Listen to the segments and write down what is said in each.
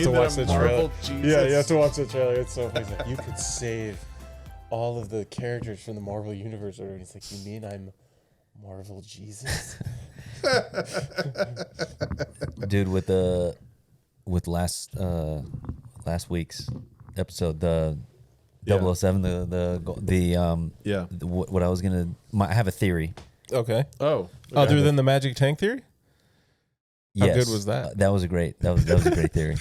have to watch the trailer. Jesus? Yeah, you have to watch the trailer. It's so funny. He's like, you could save all of the characters from the Marvel universe. And he's like, you mean I'm Marvel Jesus? Dude, with last week's episode, the 007, what I was gonna, I have a theory. Okay. Oh, Other than the magic tank theory? How Yes, good was that? That was a great theory.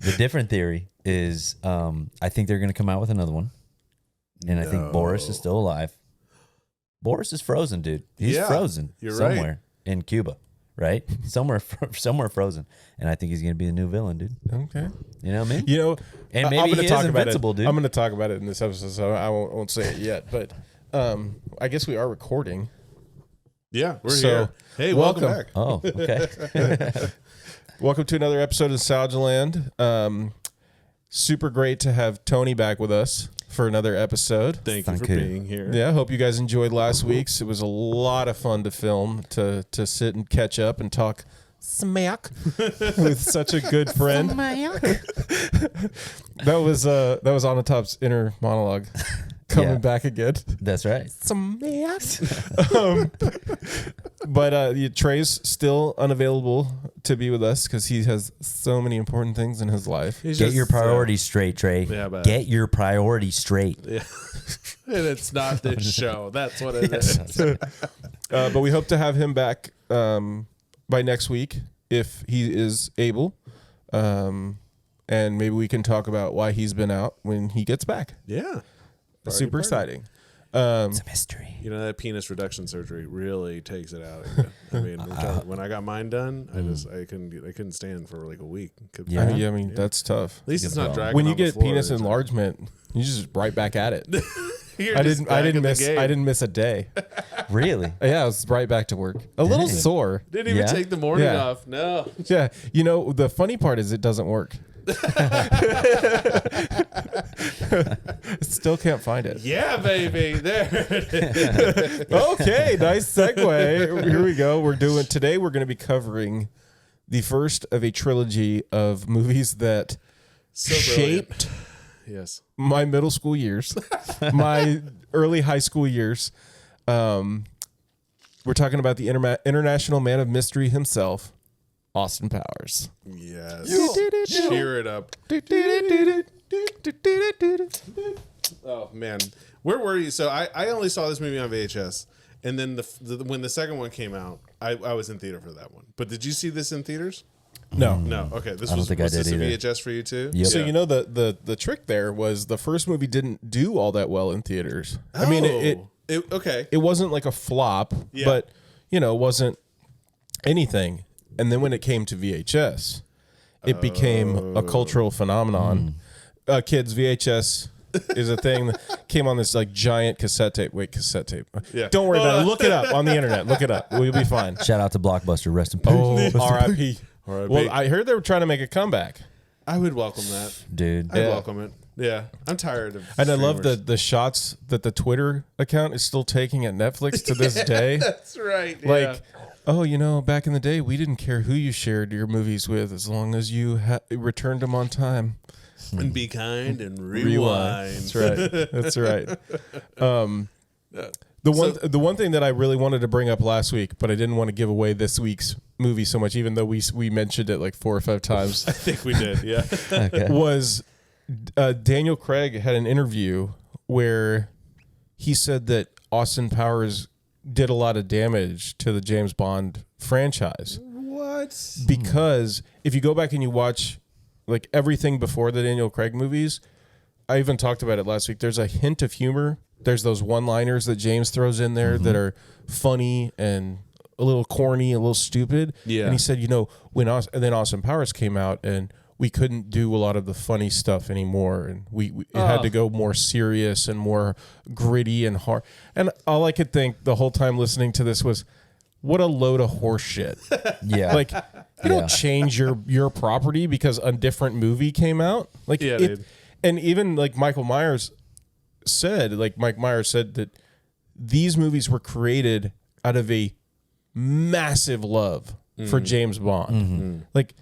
The different theory is, I think they're gonna come out with another one, and I think Boris is still alive. Boris is frozen, dude. He's frozen somewhere in Cuba, right? somewhere frozen, and I think he's gonna be the new villain, dude. Okay. You know what I mean? You know, And maybe I'm he gonna is talk about invincible, it. dude. I'm going to talk about it in this episode, so I won't say it yet. But I guess we are recording. Yeah, we're So, here. Hey, welcome back. Oh, okay. Welcome to another episode of Nostalgia Land. Super great to have Tony back with us for another episode. Thank you for Thank you. being here. Yeah, hope you guys enjoyed last week's. It was a lot of fun to film, to sit and catch up and talk smack with such a good friend. That was Onatop's inner monologue coming back again. That's right. Smack. But Trey's still unavailable to be with us because he has so many important things in his life. Get your priorities straight, Trey. Yeah, Get your priorities straight. Yeah. And it's not this show. That's what it is. But we hope to have him back by next week if he is able. And maybe we can talk about why he's been out when he gets back. Yeah. Super exciting. It's a mystery. You know, that penis reduction surgery really takes it out of you. I mean, when I got mine done, I couldn't stand for like a week. Yeah. I mean, that's tough. At least it's not dragging. When you on the get floor penis every time. enlargement, you just right back at it. You're I just didn't back in the game. I didn't miss a day. Really? Yeah, I was right back to work. A little Dang. sore. Didn't even Yeah? take the morning Yeah. off. No. Yeah, you know, the funny part is it doesn't work. Still can't find it. Yeah, baby. There it is. Okay, nice segue. Here we go. Today we're going to be covering the first of a trilogy of movies that So brilliant. shaped Yes. my middle school years, my early high school years. We're talking about the international man of mystery himself, Austin Powers. Yes. Cheer it up. Oh man, where were you? So I only saw this movie on VHS, and then when the second one came out, I was in theater for that one. But did you see this in theaters? No. No. Okay, this I don't was think I this did a either. VHS for you too? Yep. So you know the trick there was the first movie didn't do all that well in theaters. I mean it okay. it wasn't like a flop, Yeah. but you know, it wasn't anything. And then when it came to VHS, it became a cultural phenomenon. Kids, VHS is a thing that came on this like giant cassette tape. Wait, cassette tape. Yeah. Don't worry about it. Look it up on the internet. Look it up. We'll be fine. Shout out to Blockbuster. Rest in peace. Oh, R.I.P. R.I.P. Well, I heard they were trying to make a comeback. I would welcome that. Dude. I'd Yeah. welcome it. Yeah, I'm tired of. And I love streamers. the shots that the Twitter account is still taking at Netflix to this day. That's right. Like, yeah. oh, you know, back in the day, we didn't care who you shared your movies with as long as you returned them on time. And be kind and rewind. That's right. That's right. The one thing that I really wanted to bring up last week, but I didn't want to give away this week's movie so much, even though we mentioned it like 4 or 5 times, I think we did. Yeah. Okay. was Daniel Craig had an interview where he said that Austin Powers did a lot of damage to the James Bond franchise. What? Because if you go back and you watch like everything before the Daniel Craig movies, I even talked about it last week. There's a hint of humor. There's those one-liners that James throws in there that are funny and a little corny, a little stupid. Yeah. And he said, you know, and then Austin Powers came out and we couldn't do a lot of the funny stuff anymore, and it had to go more serious and more gritty and hard. And all I could think the whole time listening to this was, what a load of horse shit. Yeah. Like, you don't change your property because a different movie came out. Like, Yeah, dude. and even like Mike Myers said that these movies were created out of a massive love for James Bond. Like,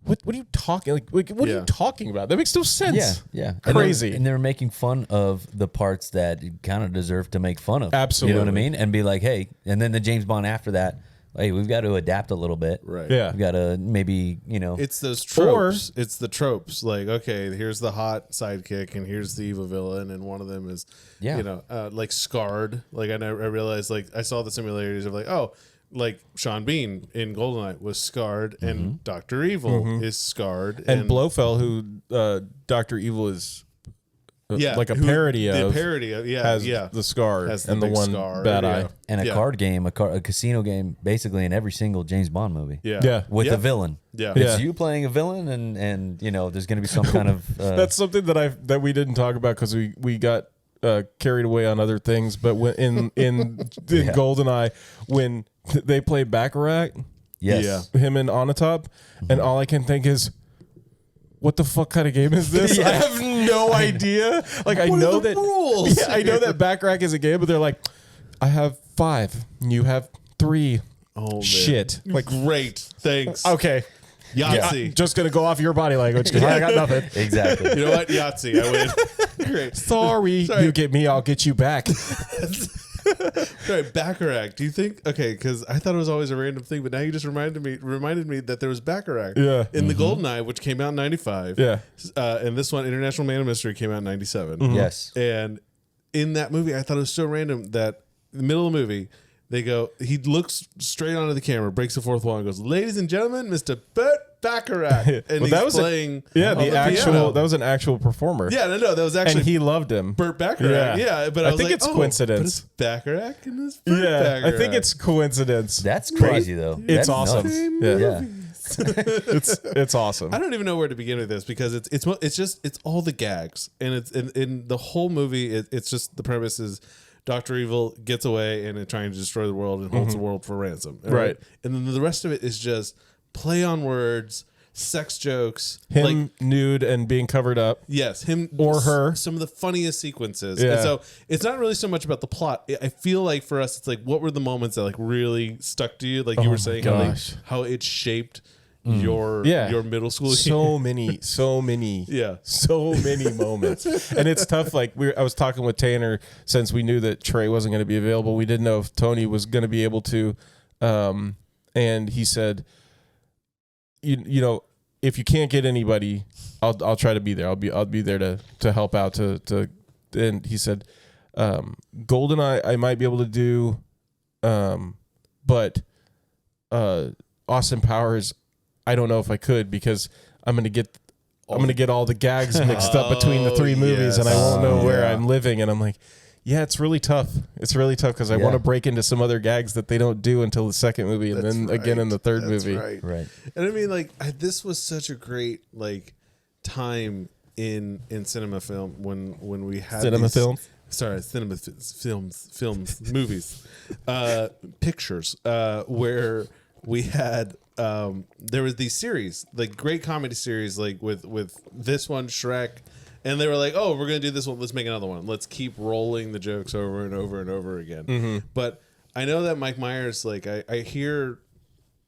what are you talking like what are you talking about? That makes no sense. Yeah. Crazy. And they're making fun of the parts that kind of deserve to make fun of. Absolutely. You know what I mean? And be like, hey, and then the James Bond after that, hey, we've got to adapt a little bit. Right. Yeah. We've got to maybe, It's those tropes. It's the tropes. Like, okay, here's the hot sidekick, and here's the evil villain, and one of them is, like scarred. Like, I realized, like, I saw the similarities of like, oh, like Sean Bean in GoldenEye was scarred, and Dr. Evil is scarred, and Blofeld, who Dr. Evil is like a parody of. The parody of, has the scar has and the one scar, bad eye. and a card game, a casino game, basically in every single James Bond movie. Yeah. With a villain. Yeah. It's you playing a villain, and there's going to be some kind of. That's something that we didn't talk about because we got carried away on other things. But when in GoldenEye, when they play Baccarat, yes, him and Onatopp, and all I can think is, what the fuck kind of game is this? I have no idea. Like, I know that rules? Yeah, I know that Baccarat is a game, but they're like, I have 5, you have 3. Oh man. Shit. Like, great. Thanks. okay. Yahtzee. Just gonna go off your body language because I got nothing. exactly. You know what? Yahtzee. I win. Great. Sorry, you get me, I'll get you back. Sorry, Baccarat. Do you think? Okay, because I thought it was always a random thing, but now you just reminded me that there was Baccarat. Yeah. In the GoldenEye, which came out in '95. Yeah. And this one, International Man of Mystery, came out in '97. Yes. And in that movie, I thought it was so random that in the middle of the movie, they go, he looks straight onto the camera, breaks the fourth wall, and goes, "Ladies and gentlemen, Mr. Burt Baccarat." And he's that was playing. the actual. piano. That was an actual performer. Yeah, no, that was actually. And he loved him. Burt Baccarat. Yeah, but I was think like, it's oh, coincidence. But it's Baccarat and it's Burt Baccarat. I think it's coincidence. That's crazy though. It's That's awesome. nuts. Yeah. Yeah. It's awesome. I don't even know where to begin with this because it's all the gags, and it's in the whole movie. It's just the premise is Dr. Evil gets away and is trying to destroy the world and holds the world for ransom. Right. And then the rest of it is just play on words, sex jokes, Him nude and being covered up. Yes, him or her. Some of the funniest sequences. Yeah. And so it's not really so much about the plot. I feel like for us, it's like, what were the moments that like really stuck to you? Like you were saying, how it shaped your middle school. So many moments. And it's tough. Like I was talking with Tanner since we knew that Trey wasn't going to be available. We didn't know if Tony was going to be able to. And he said, you know, if you can't get anybody, I'll try to be there. I'll be there to help out and he said, GoldenEye I might be able to do, but Austin Powers I don't know if I could because I'm gonna get all the gags mixed up between the 3 movies and I won't know where I'm living. And I'm like, yeah, it's really tough. It's really tough because I want to break into some other gags that they don't do until the second movie and then again in the third movie. Right. And I mean, like, this was such a great like time in cinema film when we had movies, pictures, where we had. There was these series, like great comedy series, like with this one, Shrek, and they were like, "Oh, we're gonna do this one. Let's make another one. Let's keep rolling the jokes over and over and over again." But I know that Mike Myers, like I hear,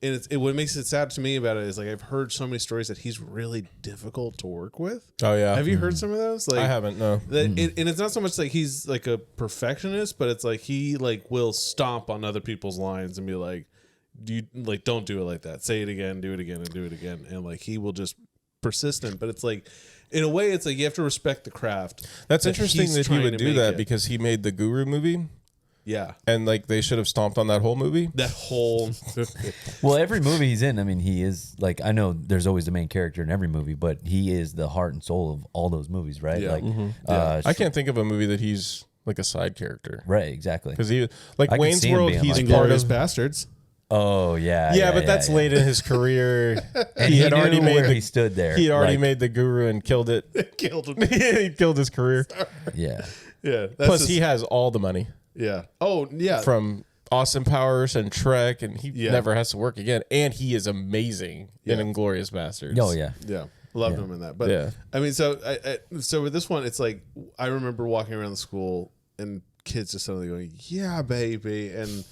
and what makes it sad to me about it is like I've heard so many stories that he's really difficult to work with. Oh yeah, have you heard some of those? Like I haven't. No, and it's not so much like he's like a perfectionist, but it's like he like will stomp on other people's lines and be like, you like don't do it like that, say it again, do it again, and do it again, and like he will just persistent. But it's like in a way it's like you have to respect the craft. That's interesting that he would do that because he made the Guru movie. Yeah, and like they should have stomped on that whole movie. Well, every movie he's in, I mean, he is like, I know there's always the main character in every movie, but he is the heart and soul of all those movies, right? Yeah. Like I can't think of a movie that he's like a side character, right? Exactly, because he like Wayne's World, he's like part of Bastards. Oh yeah, yeah, but that's late in his career. And he had already made he stood there. He already made the Guru and killed it. Killed him. He killed his career. Yeah. Plus, he has all the money. Yeah. Oh yeah. From Austin Powers and Shrek, and he never has to work again. And he is amazing in Inglourious Bastards. Oh yeah. Yeah. Loved him in that. But I mean, so so with this one, it's like I remember walking around the school and kids just suddenly going, "Yeah, baby," and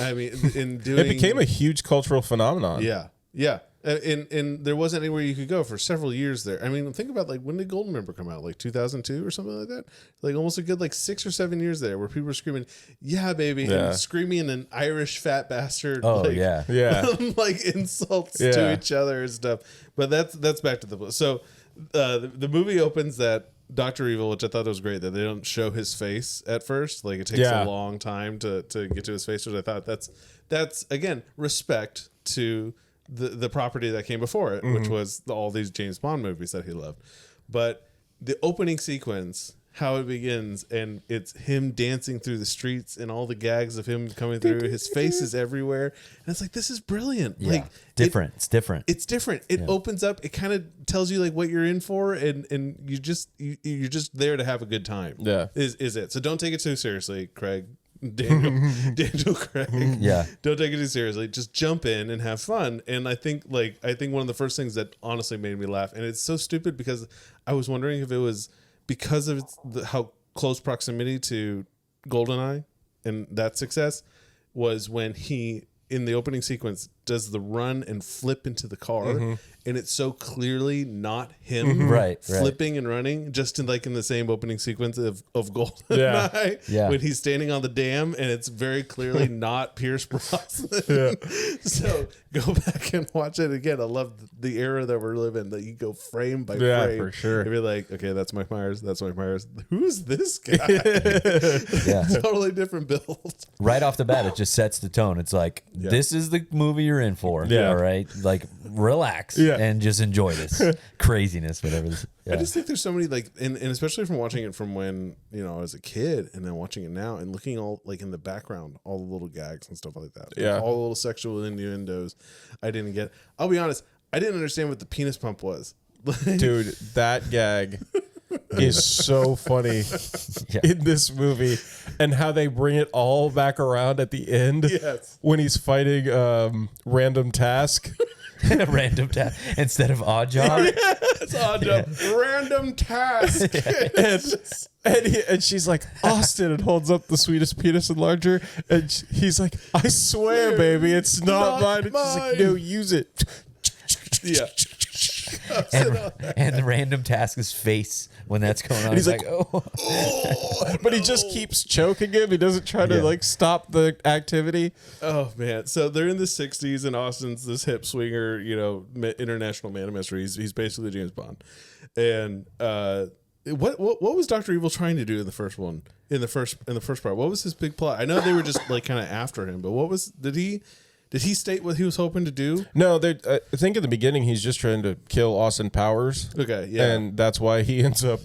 I mean, in doing it became a huge cultural phenomenon. Yeah, And there wasn't anywhere you could go for several years there. I mean, think about like when did Golden Member come out? Like 2002 or something like that. Like almost a good like 6 or 7 years there, where people were screaming, "Yeah, baby!" and screaming an Irish fat bastard. Oh like, yeah. like insults to each other and stuff. But that's back to the so the movie opens that Dr. Evil, which I thought was great, that they don't show his face at first. Like it takes a long time to get to his face, which I thought that's again respect to the property that came before it, which was all these James Bond movies that he loved. But the opening sequence, how it begins, and it's him dancing through the streets and all the gags of him coming through, his face is everywhere. And it's like, this is brilliant. Yeah. Like Different. It's different. It's different. It opens up, it kind of tells you like what you're in for, and you're just there to have a good time. Yeah. Is it. So don't take it too seriously, Craig. Daniel Craig. Yeah. Don't take it too seriously. Just jump in and have fun. And I think one of the first things that honestly made me laugh, and it's so stupid because I was wondering if it was because of how close proximity to GoldenEye and that success was when he, in the opening sequence, does the run and flip into the car, and it's so clearly not him flipping and running, just in the same opening sequence of GoldenEye when he's standing on the dam, and it's very clearly not Pierce Brosnan. So go back and watch it again. I love the era that we're living, that you go frame by frame. For sure. And be like, okay, that's Mike Myers. That's Mike Myers. Who's this guy? Totally different build. Right off the bat, it just sets the tone. It's like, this is the movie you're in for. All right. Like, relax and just enjoy this craziness, whatever this. I just think there's so many and especially from watching it from when, I was a kid, and then watching it now and looking all in the background, all the little gags and stuff like that. Yeah. All the little sexual innuendos I didn't get. I'll be honest, I didn't understand what the penis pump was. Dude, that gag is so funny in this movie, and how they bring it all back around at the end when he's fighting Random Task. Random task instead of Odd Job. It's Odd Job. Random Task. And she's like, Austin, and holds up the sweetest penis enlarger, and he's like, I swear, baby, it's not mine. And she's like, no, use it. Yeah. And the Random Task's face when that's going on. And he's like, oh. But he just keeps choking him. He doesn't try to stop the activity. Oh man! So they're in the '60s, and Austin's this hip swinger, international man of mystery. He's basically James Bond. And what was Dr. Evil trying to do in the first one? In the first part, what was his big plot? I know they were just kind of after him, but did he state what he was hoping to do? No, I think in the beginning he's just trying to kill Austin Powers. Okay, yeah. And that's why he ends up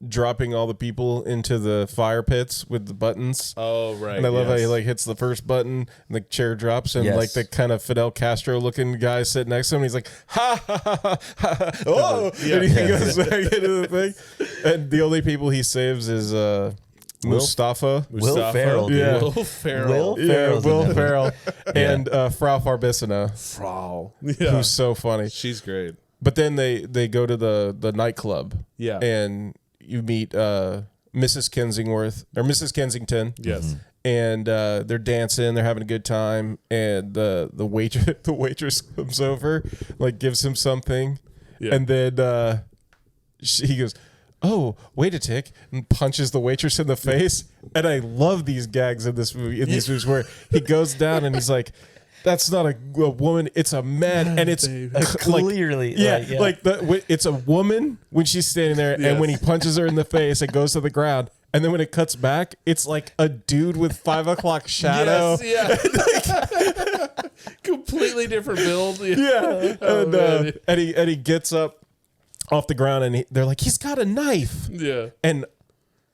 dropping all the people into the fire pits with the buttons. Oh, right. And I love how he hits the first button and the chair drops, and the kind of Fidel Castro looking guy sitting next to him, he's like, ha ha ha ha, ha. Oh, and he goes back into the thing. And the only people he saves is Mustafa. Will Ferrell. Yeah. Will Ferrell. Will Ferrell. And Frau Farbissina. Frau. Who's so funny. She's great. But then they go to the nightclub. Yeah. And you meet Mrs. Kensington. Yes. And they're dancing, they're having a good time, and the waitress comes over, gives him something, and then he goes, oh, wait a tick, and punches the waitress in the face. And I love these gags in these movies where he goes down and he's like, that's not a woman, it's a man. And it's clearly it's a woman when she's standing there, and when he punches her in the face, it goes to the ground. And then when it cuts back, it's like a dude with 5 o'clock shadow. Completely different build. And he gets up off the ground, and they're like, he's got a knife. Yeah. And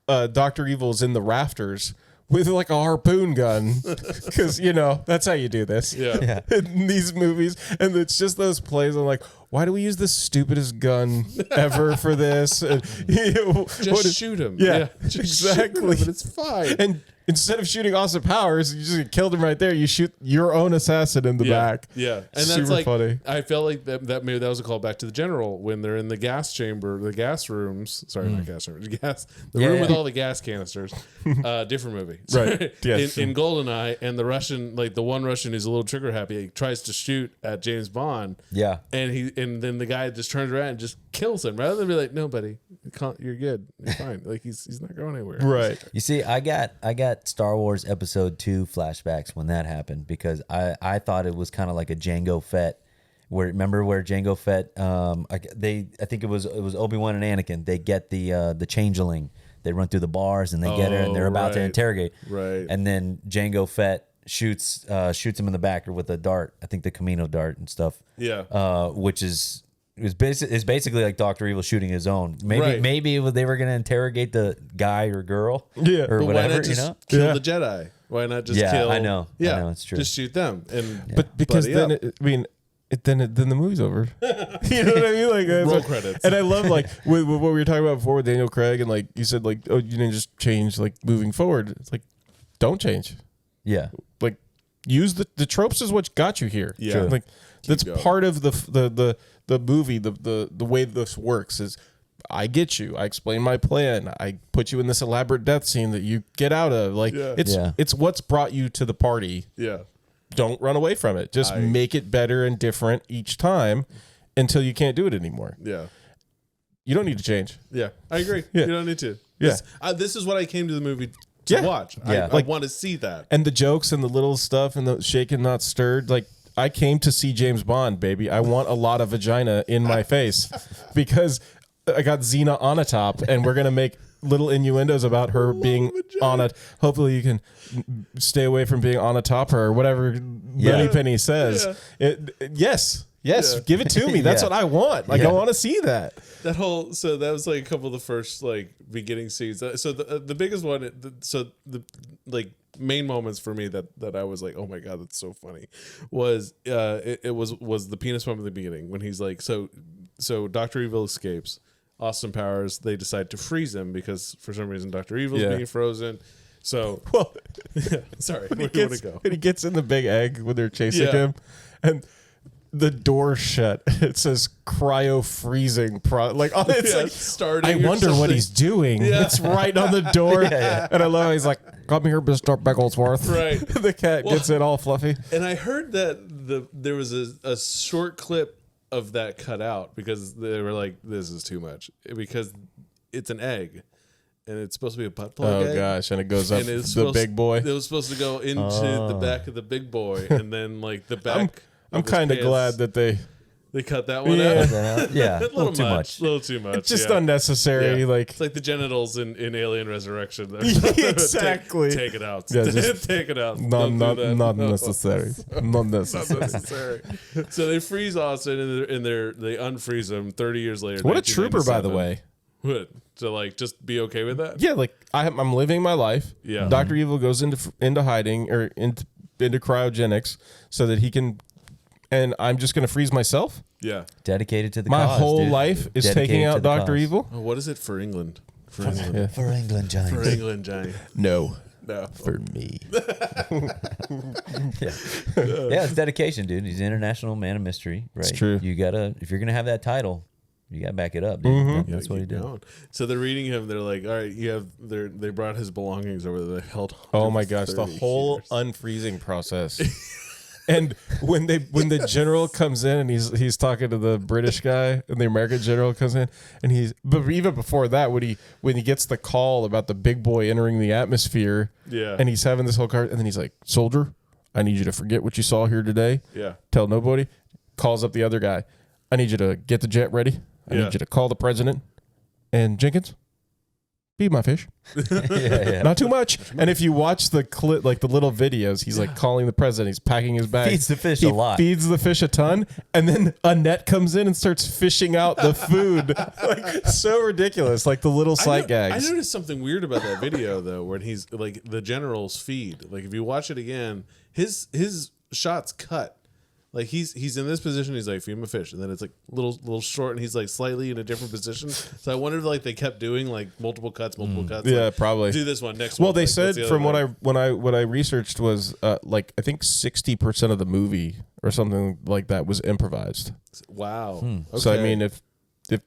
Dr. Evil's in the rafters with a harpoon gun, because that's how you do this in these movies. And it's just those plays. I'm like, why do we use the stupidest gun ever for this? And, just shoot him. Yeah, just exactly. shoot him, but it's fine. And Instead of shooting Austin Powers, you just killed him right there. You shoot your own assassin in the back. Yeah, and Super that's like funny. I felt like that maybe that was a callback to the general when they're in the gas chamber, the gas rooms. Sorry, not gas chamber, the room with all the gas canisters. Different movie, Right? Yes. In GoldenEye, and the Russian, like the one Russian who's a little trigger happy, he tries to shoot at James Bond. Yeah. and then the guy just turns around and just kills him rather than be like, no, buddy, you're good, you're fine. Like he's not going anywhere. Right. You see, I got Star Wars Episode 2 flashbacks when that happened because I thought it was kind of like a Jango Fett. Remember where Jango Fett? I think it was Obi-Wan and Anakin. They get the changeling. They run through the bars and they get her and they're about to interrogate. Right. And then Jango Fett shoots him in the back with a dart. I think the Camino dart and stuff. Yeah. Which is basically like Dr. Evil shooting his own. Maybe they were going to interrogate the guy or girl. Yeah. Or But whatever. why not just kill the Jedi? Why not just kill? I know. Yeah, I know, it's true. Just shoot them. And But because buddy then, up. then the movie's over. You know what I mean? Like Roll credits. And I love like with what we were talking about before with Daniel Craig, and like you said, like, oh, you didn't just change like moving forward. It's like, don't change. Yeah. Like, use the tropes is what got you here. Yeah. True. Like that's going. part of the movie. The way this works is, I get you. I explain my plan. I put you in this elaborate death scene that you get out of. Like it's what's brought you to the party. Yeah. Don't run away from it. Just make it better and different each time until you can't do it anymore. Yeah. You don't need to change. Yeah. I agree. Yeah. You don't need to. Yeah. This is what I came to the movie to watch. Yeah. I want to see that. And the jokes and the little stuff and the shaken not stirred. Like, I came to see James Bond, baby. I want a lot of vagina in my face because I got Xena on a top and we're going to make little innuendos about her being on it. Hopefully you can stay away from being on a top or whatever Money Penny says. Yes, give it to me. That's what I want. Like, I want to see that. So that was like a couple of the first like beginning scenes. So the biggest one, the like main moments for me that I was like, oh my god, that's so funny, was it was the penis moment at the beginning when he's like, so Dr. Evil escapes. Austin Powers, they decide to freeze him because for some reason Dr. Evil's being frozen. So, Well, sorry, when he he gets in the big egg when they're chasing him, and the door shut. It says cryo freezing. It's like starting. I wonder what he's doing. Yeah. It's right on the door, and I love how he's like, "Come here, Mr. Bigglesworth." Right. The cat gets it all fluffy. And I heard that there was a short clip of that cut out because they were like, this is too much because it's an egg and it's supposed to be a butt plug egg. Oh gosh, and it goes up And the big boy. It was supposed to go into the back of the big boy and then like the back. I'm kind of glad that they cut that one out. Yeah, A little too much. A little too much. it's just unnecessary. Yeah. Like It's like the genitals in Alien Resurrection. Exactly. Take it out. Yeah, just take it out. not Don't do that. not No. necessary. Not necessary. Necessary. So they freeze Austin and they unfreeze him 30 years later. What a trooper, by the 1997. way. What? To like just be okay with that? Yeah, like I'm living my life. Yeah. Dr. Evil goes into hiding or into cryogenics so that he can, and I'm just going to freeze myself. Yeah. Dedicated to the My cause, whole dude. life is Dedicated taking to out the Dr. cause. Evil. Oh, what is it for England? For England. Yeah. For England Giants. For England, Johnny. No, No. for me. Yeah, it's dedication, dude. He's an international man of mystery, right? It's true. You gotta, if you're gonna have that title, you gotta back it up, dude. That's what he did. Going. So they're reading him. They're like, all right, they brought his belongings over there. They held. Oh my gosh, the 30 whole years. unfreezing process. And when the general comes in and he's talking to the British guy and the American general comes in and but even before that when he gets the call about the big boy entering the atmosphere, and he's having this whole card and then he's like, "Soldier, I need you to forget what you saw here today. Yeah. Tell nobody." Calls up the other guy. "I need you to get the jet ready. I need you to call the president and Jenkins, feed my fish." Not too much. And if you watch the clip, like the little videos, he's like calling the president. He's packing his bag. Feeds the fish He a lot. Feeds the fish a ton, and then a net comes in and starts fishing out the food. Like, so ridiculous. Like the little sight gags. I noticed something weird about that video though, when he's like the general's feed. Like if you watch it again, his shots cut. Like he's in this position. He's like, feed him a fish, and then it's like little short, and he's like slightly in a different position. So I wondered like they kept doing like multiple cuts. Yeah, like, probably. do this one next. Well, one. they Like, said the from other what one? I researched was like I think 60% of the movie or something like that was improvised. Wow. Okay. So I mean, if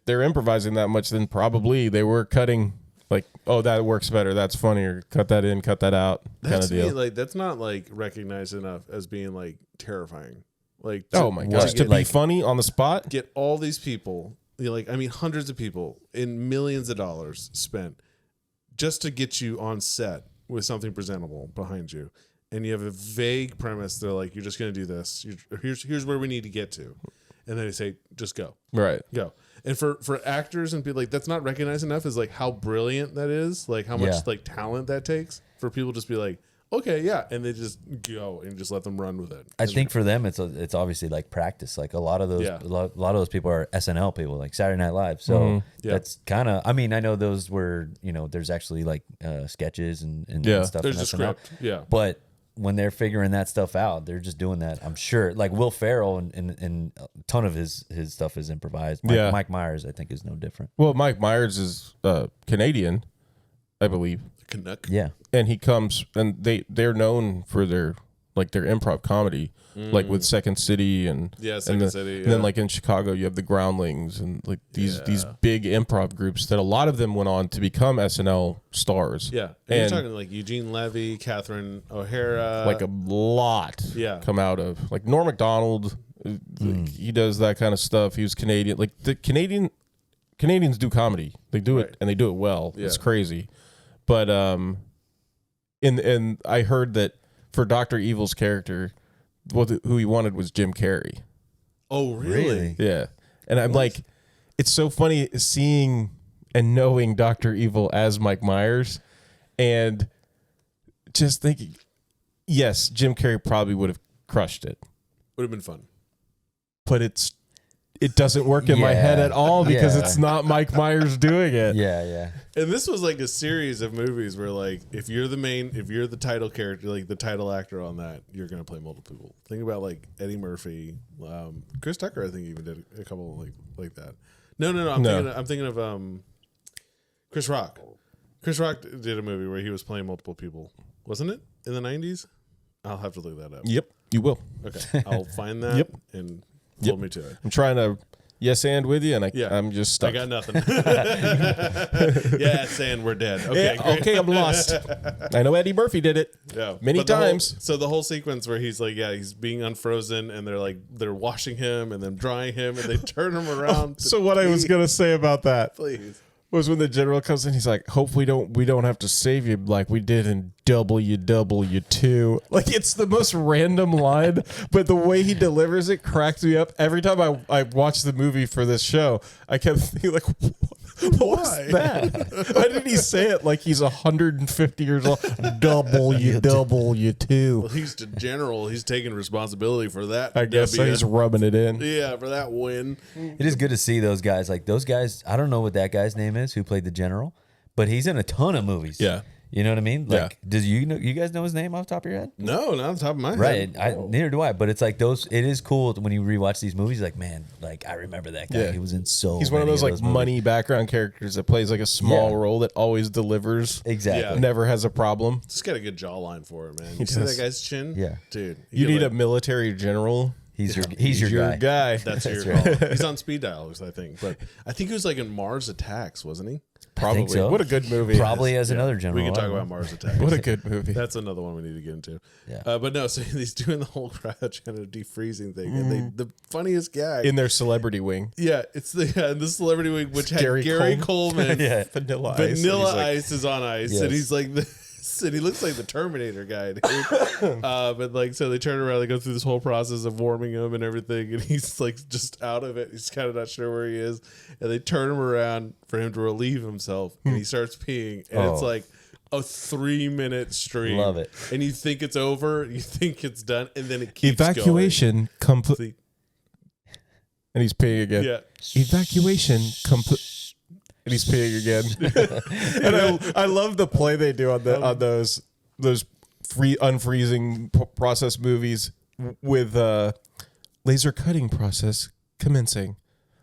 they're improvising that much, then probably they were cutting. Like, oh, that works better. That's funnier. Cut that in, cut that out, kind of deal. Like that's not like recognized enough as being like terrifying. Like, Oh my gosh, to be funny on the spot. get all these people, like I mean, hundreds of people and millions of dollars spent just to get you on set with something presentable behind you, and you have a vague premise. They're like, you're just going to do this. Here's where we need to get to, and then they say, just go. Right. Go. And for actors and people like that's not recognized enough is like how brilliant that is, like how much like talent that takes for people to just be like, okay, yeah, and they just go and just let them run with it. I think for them it's obviously like practice. Like a lot of those a lot of those people are SNL people, like Saturday Night Live. So that's kind of, I mean, I know those were, there's actually like sketches and stuff. There's in a SNL. script. Yeah. But when they're figuring that stuff out, they're just doing that. I'm sure. Like Will Ferrell and a ton of his stuff is improvised. Mike Myers, I think, is no different. Well, Mike Myers is Canadian, I believe. Canuck. Yeah. And he comes, and they're known for their improv comedy, like with Second City and Second City. And then like in Chicago, you have the Groundlings and like these big improv groups that a lot of them went on to become SNL stars. Yeah, and you're talking like Eugene Levy, Catherine O'Hara, like a lot. Come out of like Norm Macdonald. He does that kind of stuff. He was Canadian. Like the Canadians do comedy. They do it and they do it well. Yeah. It's crazy. But and I heard that for Dr. Evil's character, who he wanted was Jim Carrey. Oh, really? Yeah. And I'm like, it's so funny seeing and knowing Dr. Evil as Mike Myers and just thinking, yes, Jim Carrey probably would have crushed it. Would have been fun. But it doesn't work in my head at all because it's not Mike Myers doing it. Yeah. And this was like a series of movies where like if you're the title character, like the title actor on that, you're gonna play multiple people. Think about like Eddie Murphy, Chris Tucker. I think even did a couple like that. No. I'm thinking of Chris Rock. Chris Rock did a movie where he was playing multiple people, wasn't it? In the 90s. I'll have to look that up. Yep, you will. Okay, I'll find that and hold me to it. I'm trying to yes and with you, and I'm just stuck. I got nothing. and we're dead. Okay, okay, I'm lost. I know Eddie Murphy did it many times. So the whole sequence where he's like, he's being unfrozen, and they're washing him and then drying him, and they turn him around. So what I was gonna say about that, please, was when the general comes in, he's like, "Hopefully, we don't have to save you like we did in WW2." Like it's the most random line, but the way he delivers it cracks me up every time I watch the movie for this show. I kept thinking like, what was that? Why did he say it like he's 150 years old? WW2. Well, he's the general. He's taking responsibility for that. I guess so. He's rubbing it in. Yeah, for that win. It is good to see those guys. Like those guys, I don't know what that guy's name is who played the general, but he's in a ton of movies. Yeah. You know what I mean? Like, does you guys know his name off the top of your head? No, not on the top of my head. Right. Neither do I. But it's like it is cool when you rewatch these movies. Like, man, like I remember that guy. Yeah. He was in He's one of those like money background characters that plays like a small role that always delivers. Exactly. Yeah. Never has a problem. Just got a good jawline for it, man. You see that guy's chin? Yeah. Dude. You need a military general. He's your guy. That's your call. He's on speed dialers, I think. But I think he was like in Mars Attacks, wasn't he? Probably. So. What a good movie. Probably as another general. We can talk about Mars Attacks. What a good movie. That's another one we need to get into. Yeah. But no, so he's doing the whole crouch kind of defreezing thing. And the funniest gag. In their celebrity wing. Yeah, it's the celebrity wing, which had Gary Coleman. Vanilla Ice. Vanilla Ice is on ice. Yes. And he's like and he looks like the Terminator guy, dude. But like, so they turn around, they go through this whole process of warming him and everything, and he's like just out of it. He's kind of not sure where he is, and they turn him around for him to relieve himself, and he starts peeing, and it's like a 3-minute stream. Love it. And you think it's over, you think it's done, and then it keeps Evacuation complete. And he's peeing again. Yeah. Evacuation complete. And he's peeing again. And I love the play they do on those unfreezing process movies with Laser cutting process commencing.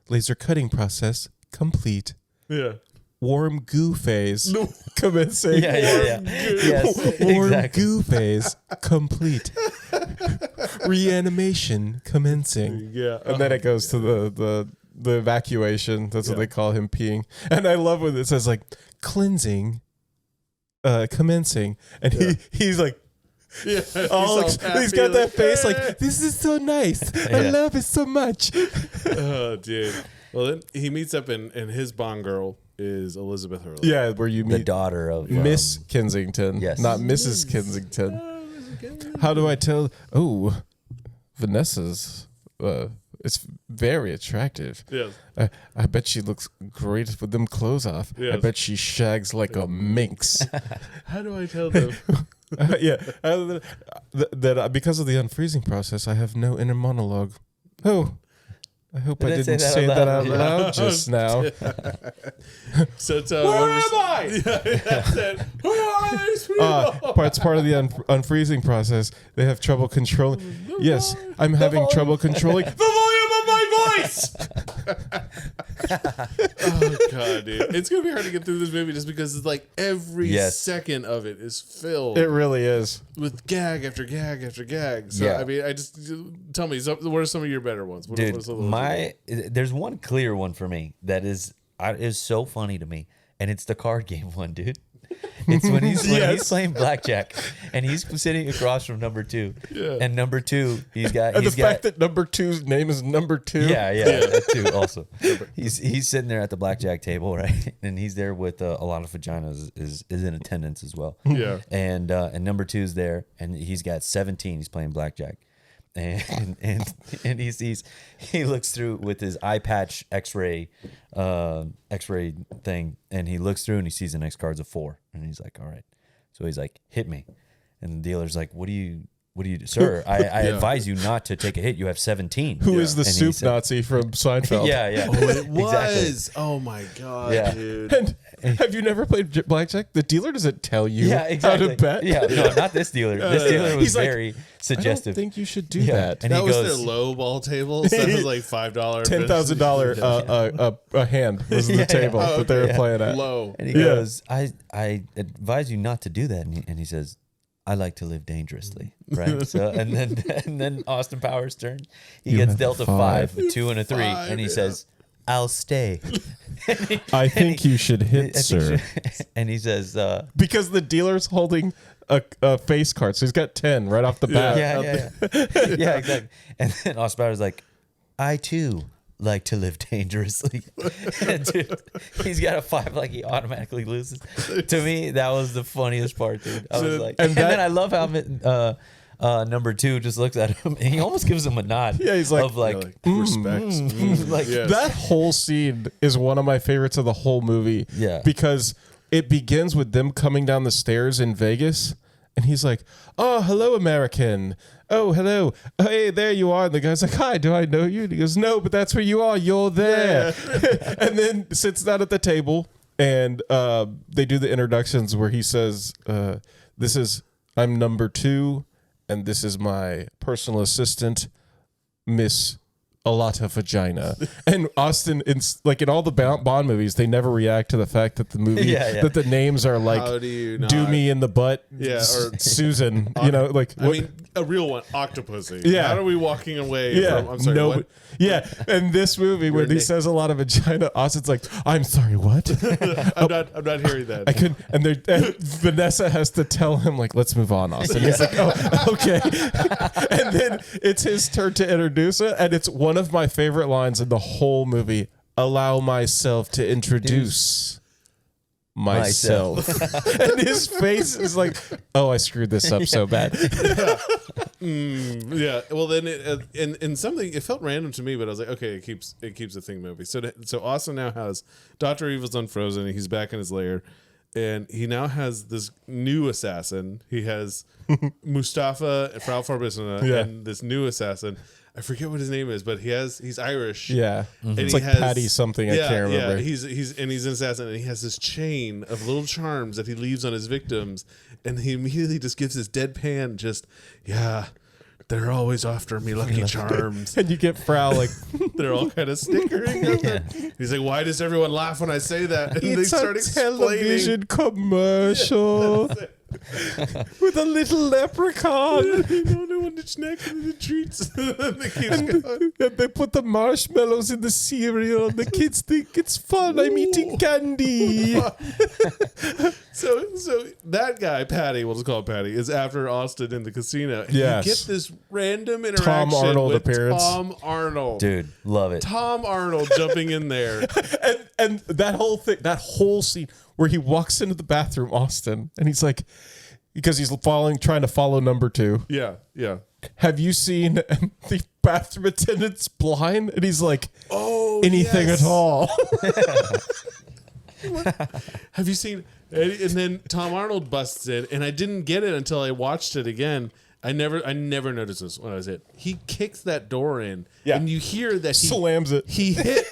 Laser cutting process complete. Yeah. Warm goo phase commencing. Yeah. Yes, Warm exactly. goo phase complete. Reanimation commencing. Yeah. And then it goes to the evacuation. That's what they call him peeing. And I love when it says like cleansing commencing. And he's like, Yeah. he's got that face like, this is so nice. I love it so much. Oh, dude. Well, then he meets up and his Bond girl is Elizabeth Hurley. Yeah, where you The meet daughter of Miss Kensington. yes. Not Mrs. Kensington. How do I tell? Oh, Vanessa's. It's very attractive. Yes. I bet she looks great with them clothes off. I Yes. bet she shags like a minx. How do I tell them? That because of the unfreezing process, I have no inner monologue. Oh, I hope I Did I say didn't that say out that loud? out loud just now. So it's Where am I? That's it. Who are these people? It's part of the unfreezing process. They have trouble controlling. Yes, I'm having trouble controlling the volume of my voice. Oh god, dude, it's gonna be hard to get through this movie just because it's like every Yes. second of it is filled It really is. with gag after gag after gag. So Yeah. I mean, tell me, what are some of your better ones? What Dude, are some of the ones there's one clear one for me that is so funny to me, and it's the card game one, dude. It's when he's playing blackjack, and he's sitting across from number 2, and number 2 he's got And the fact that number 2's name is number 2. yeah that too also. He's sitting there at the blackjack table, right, and he's there with a lot of vaginas is in attendance as well. Yeah. And number 2's there, and he's got 17. He's playing blackjack. And he looks through with his eye patch X-ray thing, and he looks through and he sees the next card's a 4, and he's like, all right. So he's like, hit me. And the dealer's like, what do you do? Sir, I advise you not to take a hit. You have 17. Who is the And he soup said- Nazi from Seinfeld? Yeah. Oh, it was. Exactly. Oh my god, Yeah. dude. And have you never played blackjack? The dealer doesn't tell you Yeah, exactly. how to bet. Yeah, no, not this dealer. This dealer was He's like, very I don't suggestive. think you should do Yeah. that. And That he was goes, their low ball table. So that was like $5. $10,000 a hand was the table that they were playing at. Low. and he goes, I advise you not to do that. And he says, I like to live dangerously, right? So and then Austin Powers' turn. He gets have dealt a 5, a 2, and a 3, and he says, I'll stay. I think you should hit, sir. And he says, Because the dealer's holding a face card. So he's got 10 right off the bat. yeah, exactly. And then Austin Powers is like, I too like to live dangerously. And dude, he's got a 5, like he automatically loses. To me, that was the funniest part, dude. I was like, and then I love how number 2 just looks at him and he almost gives him a nod. Yeah, he's like, of like, respect. like Yes. That whole scene is one of my favorites of the whole movie. Yeah. Because it begins with them coming down the stairs in Vegas. And he's like, oh, hello, American. Oh, hello. Hey, there you are. And the guy's like, hi, do I know you? And he goes, no, but that's where you are. You're there. And then sits down at the table. And they do the introductions where he says, I'm number 2. And this is my personal assistant, Miss A Lot of Vagina. And Austin, in all the Bond movies, they never react to the fact that the movie, that the names are like, How do you do not? me in the butt, Yeah, or Susan, like, I mean, a real one, Octopussy. Yeah. How are we walking away yeah, from? I'm sorry. no, What? yeah. And this movie, when he says a lot of vagina, Austin's like, I'm sorry, what? I'm not hearing that. I couldn't, and Vanessa has to tell him, like, let's move on, Austin. He's like, oh, okay. And then it's his turn to introduce it, and it's one of my favorite lines in the whole movie. Allow myself to introduce myself. And his face is like, oh, I screwed this up so bad. Yeah. Well, then in something it felt random to me, but I was like, okay, it keeps the thing moving. So Austin now has Dr. Evil's unfrozen, and he's back in his lair, and he now has this new assassin. He has Mustafa, Frau Farbissina, and this new assassin. I forget what his name is, but he's Irish. Yeah. And It's he like Patty something, I can't remember. Yeah, he's an assassin, and he has this chain of little charms that he leaves on his victims, and he immediately just gives this deadpan, they're always after me, Lucky Charms. And you get Frau like, They're all kind of snickering. He's like, why does everyone laugh when I say that? And they it's start a explaining. television commercial with a little leprechaun. They don't know when to snack the treats. And they put the marshmallows in the cereal, and the kids think it's fun. I'm eating candy. So that guy, Patty, we'll just call him Patty, is after Austin in the casino. And Yes. you get this random interaction Tom Arnold with appearance. Tom Arnold. Dude, love it. Tom Arnold jumping in there. And that whole thing, that whole scene where he walks into the bathroom, Austin, and he's like, because he's trying to follow number 2. Yeah, yeah. Have you seen the bathroom attendant's blind? And he's like, Oh, anything yes. at all. Have you seen? And then Tom Arnold busts in, and I didn't get it until I watched it again. I never noticed this when I was it. He kicks that door in, Yeah. and you hear that he Slams it. He hit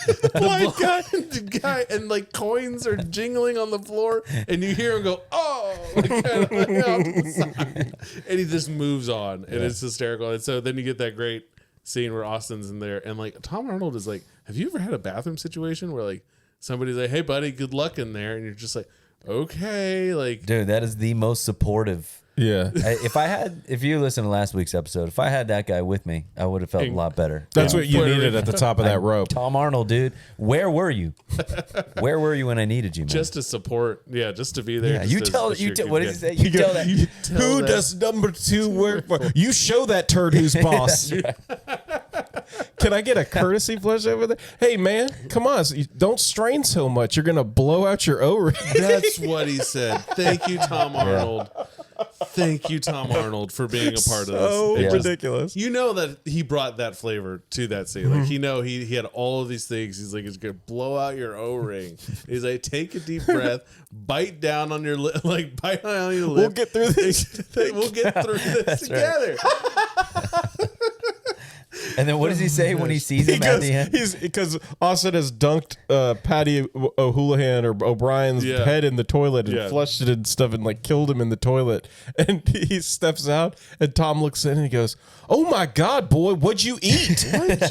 the blind guy, and like coins are jingling on the floor, and you hear him go, "Oh!" Like, kind of like out to the side. And he just moves on, and it's hysterical. And so then you get that great scene where Austin's in there, and like Tom Arnold is like, "Have you ever had a bathroom situation where like somebody's like, 'Hey, buddy, good luck in there,' and you're just like, okay, like." Dude, that is the most supportive. Yeah. If you listen to last week's episode, if I had that guy with me, I would have felt a lot better. That's what you needed at the top of that rope. Tom Arnold, dude, where were you? Where were you when I needed you, man? Just to support, just to be there. Yeah, just you as tell. the You sheer tell. good What did guy. he say? You tell that. Who does number 2 work for? You show that turd who's boss. Can I get a courtesy flush over there? Hey, man, come on. Don't strain so much. You're going to blow out your O-ring. That's what he said. Thank you, Tom Arnold. Thank you, Tom Arnold, for being a part of this. So It just- ridiculous. you know that he brought that flavor to that scene. Like he had all of these things. He's like, it's gonna blow out your O-ring. He's like, take a deep breath, bite down on your lip, bite on your lip. We'll get through this. We'll get through this together. And then what does he say when he sees him at the end? Because Austin has dunked Patty O'Houlihan or O'Brien's head in the toilet and flushed it and stuff and like killed him in the toilet. And he steps out and Tom looks in and he goes, "Oh my God, boy, what'd you eat?" And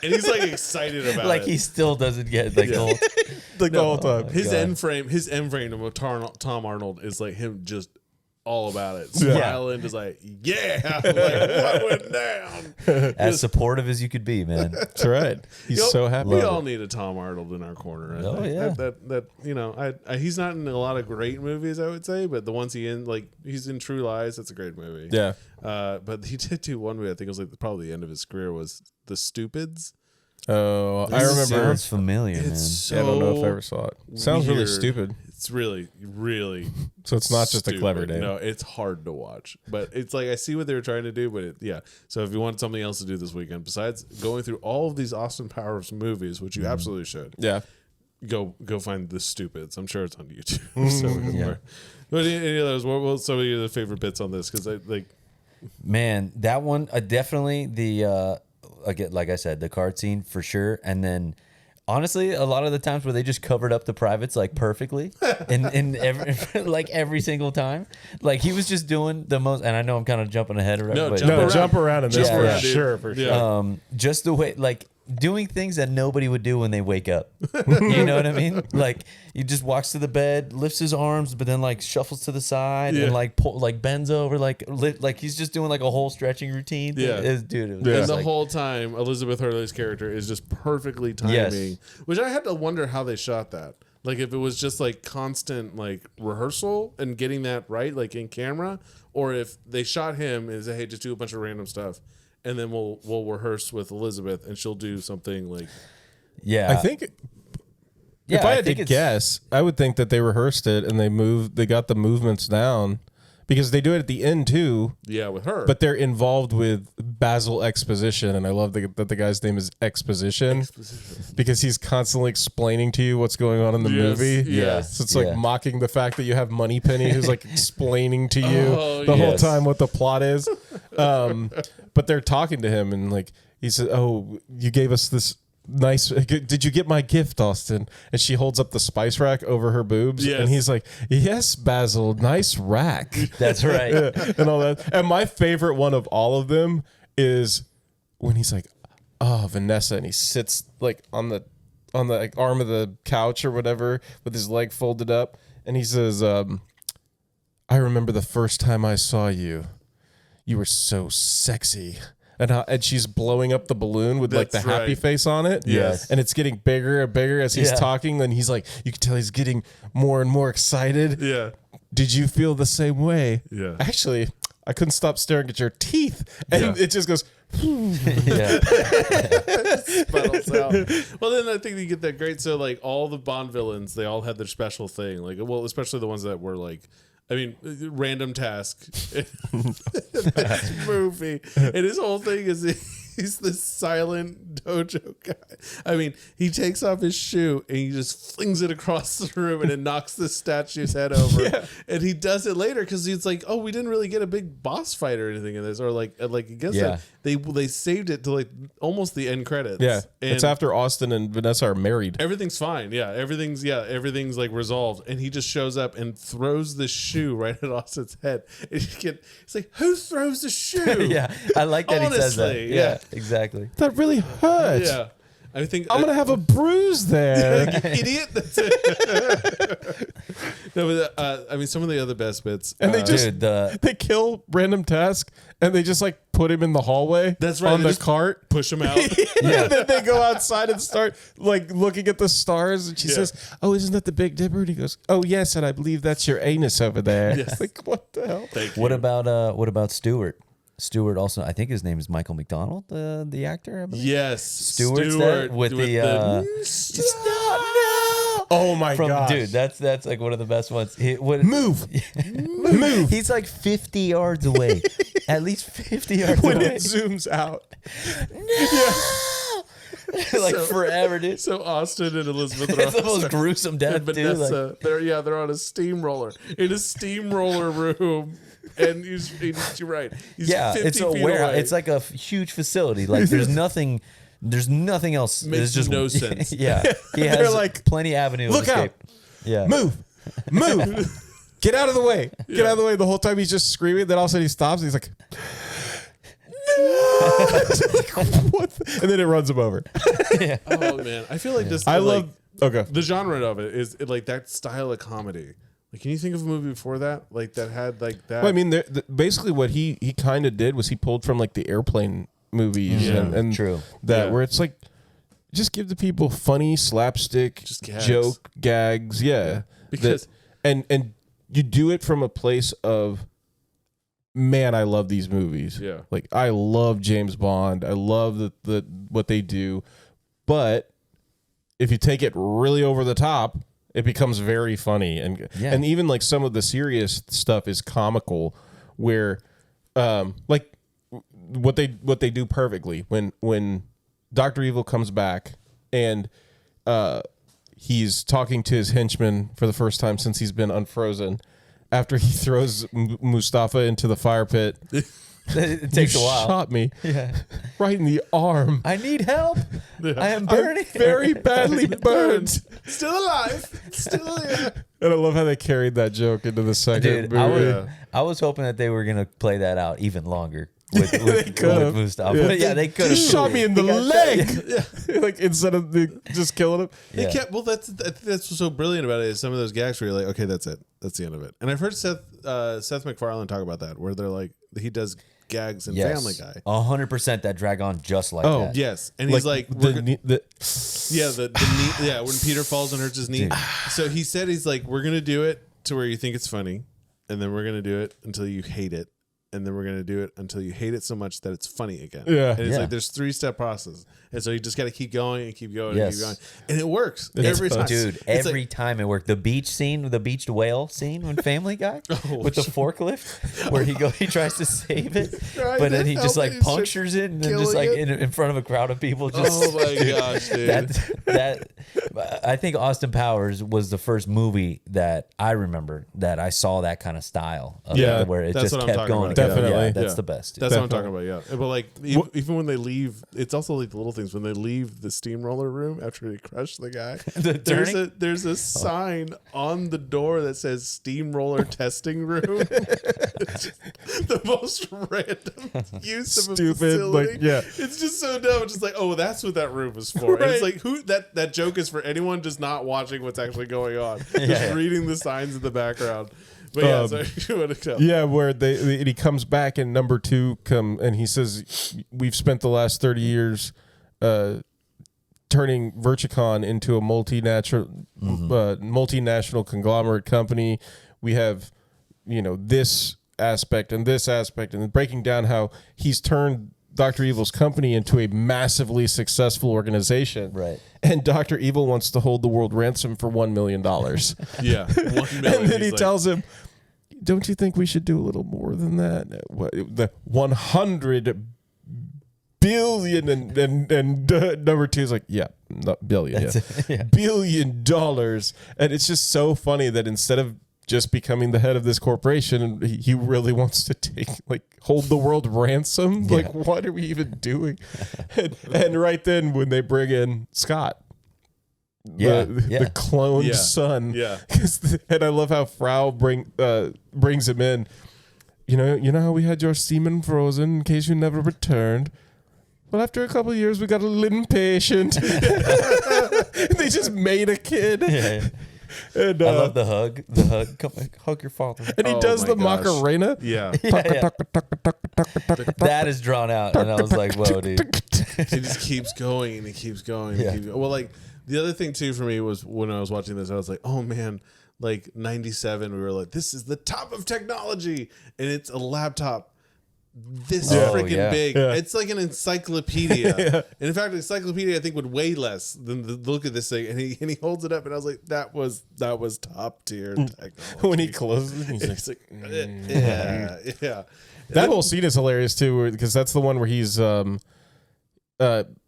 he's like excited about Like it. he still doesn't get the whole. The whole time. His God. end frame of Tom Arnold is like him just all about it, Yeah. smiling, just like, yeah, like, what went down? As supportive as you could be, man. That's right. He's so happy. We all need a Tom Arnold in our corner. I Oh, think. yeah. That he's not in a lot of great movies, I would say, but the ones he's in True Lies. That's a great movie. Yeah. But he did do one movie. I think it was like probably the end of his career was The Stupids. Oh, I remember. Sounds familiar, man. It's so Yeah, I don't know if I ever saw it. Sounds really weird. stupid. It's really, really. So it's not just a stupid. clever name. No, it's hard to watch, but it's like I see what they were trying to do. But so if you want something else to do this weekend besides going through all of these Austin Powers movies, which you absolutely should, Yeah. go find The Stupids. I'm sure it's on YouTube. So but any of those, what some of your favorite bits on this? Because I like, Man, that one definitely the again, like I said, the card scene for sure, and then. Honestly, a lot of the times where they just covered up the privates like perfectly, in every like every single time, like he was just doing the most. And I know I'm kind of jumping ahead, or whatever, but Jump around in this Yeah, for yeah. sure, for sure. just the way, like doing things that nobody would do when they wake up. You know what I mean? Like he just walks to the bed, lifts his arms, but then like shuffles to the side and like bends over, like he's just doing like a whole stretching routine. Yeah. It was and just the like, whole time Elizabeth Hurley's character is just perfectly timing, which I had to wonder how they shot that. Like if it was just like constant like rehearsal and getting that right, like in camera, or if they shot him and said, "Hey, just do a bunch of random stuff." And then we'll rehearse with Elizabeth, and she'll do something like. yeah, I think if I had to guess, I would think that they rehearsed it and they got the movements down because they do it at the end too. Yeah, with her. But they're involved with Basil Exposition, and I love that the guy's name is Exposition because he's constantly explaining to you what's going on in the movie. Yes. So it's like mocking the fact that you have Moneypenny who's like explaining to you the whole time what the plot is. But they're talking to him and like he said, "Oh, you gave us nice. Did you get my gift, Austin? And she holds up the spice rack over her boobs, Yes. and he's like, "Yes, Basil, nice rack." That's right. And all that. And my favorite one of all of them is when he's like, "Oh, Vanessa," and he sits like on the like, arm of the couch or whatever with his leg folded up, and he says, "I remember the first time I saw you. You were so sexy." And she's blowing up the balloon with like the That's happy right. face on it. Yes. And it's getting bigger and bigger as he's talking. And he's like, you can tell he's getting more and more excited. Yeah. Did you feel the same way? Yeah. Actually, I couldn't stop staring at your teeth. And Yeah. it just goes, Yeah. Spuddles out. Well, then I think you get that great. So, like, all the Bond villains, they all had their special thing. Like, well, especially the ones that were like, I mean, random task in this movie. And his whole thing is he's this silent dojo guy. I mean, he takes off his shoe and he just flings it across the room and it knocks the statue's head over. Yeah. And he does it later because he's like, oh, we didn't really get a big boss fight or anything in this. Or like against Yeah. that. They saved it to like almost the end credits. yeah. And It's after Austin and Vanessa are married. everything's fine. Yeah, everything's like resolved, and he just shows up and throws the shoe right at Austin's head. And he's like, "Who throws the shoe?" Yeah. I like that he says that. Honestly, Yeah, yeah. exactly. That really hurt. yeah. I think I'm going to have a bruise there. idiot. That's it. No, but, I mean, some of the other best bits, And they just Dude, they kill random task and they just like put him in the hallway. That's right, on they the just- cart. push him out. Yeah. And then they go outside and start like looking at the stars. And she Yeah. says, "Oh, isn't that the Big Dipper?" And he goes, "Oh, yes, and I believe that's your anus over there." Yes. Like, what the hell? Thank you. what about Stewart? Stewart also, I think his name is Michael McDonald, the actor. I believe. Yes, Stewart's there with the, Oh my From god, dude, that's like one of the best ones. move, move. He's like 50 yards away, at least 50 yards When away. it zooms out, Like forever, dude. So Austin and Elizabeth It's the are most gruesome death, and dude. Vanessa, Like, they're on a steamroller in a steamroller room, and you're right. He's yeah, 50 it's a feet warehouse. away. It's like a huge facility. Like there's nothing. There's nothing else. Makes There's just no sense. Yeah, he They're has like, plenty avenue of "Look out. escape. Yeah, move, move. Get out of the way. Get out of the way. The whole time he's just screaming. Then all of a sudden he stops. And he's like, "No!" What the- and then it runs him over. Oh man, I feel like this. I like, love. Okay. the genre of it is like that style of comedy. Like, can you think of a movie before that, like that had like that? Well, I mean, basically what he kind of did was he pulled from like the Airplane movies Yeah. and True. that Yeah. where it's like just give the people funny slapstick Just gags. joke gags, yeah. Because- and you do it from a place of, man, I love these movies. Yeah. Like I love James Bond. I love the what they do, but if you take it really over the top, it becomes very funny and Yeah. and even like some of the serious stuff is comical where like what they do perfectly when Dr. Evil comes back and he's talking to his henchman for the first time since he's been unfrozen after he throws Mustafa into the fire pit. It takes You a while. Shot me Yeah. right in the arm. I need help. I am I'm burning. very badly burned. still alive, still alive. And I love how they carried that joke into the second Dude, movie. I was hoping that they were gonna play that out even longer with could've. Mustafa. Yeah. But yeah, they could You have. shot me in the He got leg. Like instead of just killing him. They Yeah. kept, well, that's what's so brilliant about it is some of those gags where you're like, okay, that's it, that's the end of it. And I've heard Seth MacFarlane talk about that, where they're like, he does gags in Yes. Family Guy. 100% that drag on just like Oh, that. Yes, and he's like, the knee, yeah, when Peter falls and hurts his knee. Dude. So he said, he's like, we're gonna do it to where you think it's funny, and then we're gonna do it until you hate it, and then we're gonna do it until you hate it so much that it's funny again. Yeah. and it's Yeah. like there's 3-step process, and so you just got to keep going and keep going and Yes. keep going, and it works It's every time, Dude, It's every like, time it worked. The beach scene, the beached whale scene on Family Guy with the forklift where he tries to save it, Trying but then to he just help like it, he's punctures it and then just killing like it. in front of a crowd of people. Just oh my gosh, dude. that I think Austin Powers was the first movie that I remember that I saw that kind of style of Yeah, it, where it that's just what I'm kept talking going. about. Definitely. Yeah, that's Yeah. the best. Dude. That's what I'm talking about. Yeah, but like even when they leave, it's also like the little things when they leave the steamroller room after they crush the guy. there's a sign on the door that says steamroller testing room. The most random use of a Stupid, facility. like, yeah. It's just so dumb. It's just like, oh, that's what that room is for. And it's Right. like that joke is for anyone just not watching what's actually going on, just reading the signs in the background. But yeah, so you want to tell. Yeah, where and he comes back in number 2 and he says, we've spent the last 30 years turning Verchicon into a multinational conglomerate company. We have, this aspect and breaking down how he's turned Dr. Evil's company into a massively successful organization. Right. And Dr. Evil wants to hold the world ransom for $1 million. Yeah. 1 million. And then he He's like, tells him, don't you think we should do a little more than that? The 100 billion and number 2 is like, yeah, not billion, yeah. $1 billion. And it's just so funny that instead of just becoming the head of this corporation, he really wants to hold the world ransom. Yeah. Like, what are we even doing? and right then when they bring in Scott, the cloned son. Yeah. And I love how Frau brings him in. You know how we had your semen frozen in case you never returned? Well, after a couple of years, we got a little impatient. They just made a kid. Yeah. And, I love the hug. The hug. Come hug your father. and he does the my gosh. Macarena. Yeah. That is drawn out, and I was like, "Whoa, dude!" He just keeps going and he keeps going. And Yeah. he keeps going. Well, like the other thing too for me was when I was watching this, I was like, oh man, like 97, we were like, this is the top of technology, and it's a laptop this freaking big. Yeah. It's like an encyclopedia. And in fact, an encyclopedia I think would weigh less than the look at this thing. And he holds it up, and I was like, that was top tier technology. When he closes, he's It's like, yeah. that whole scene is hilarious too, because that's the one where he's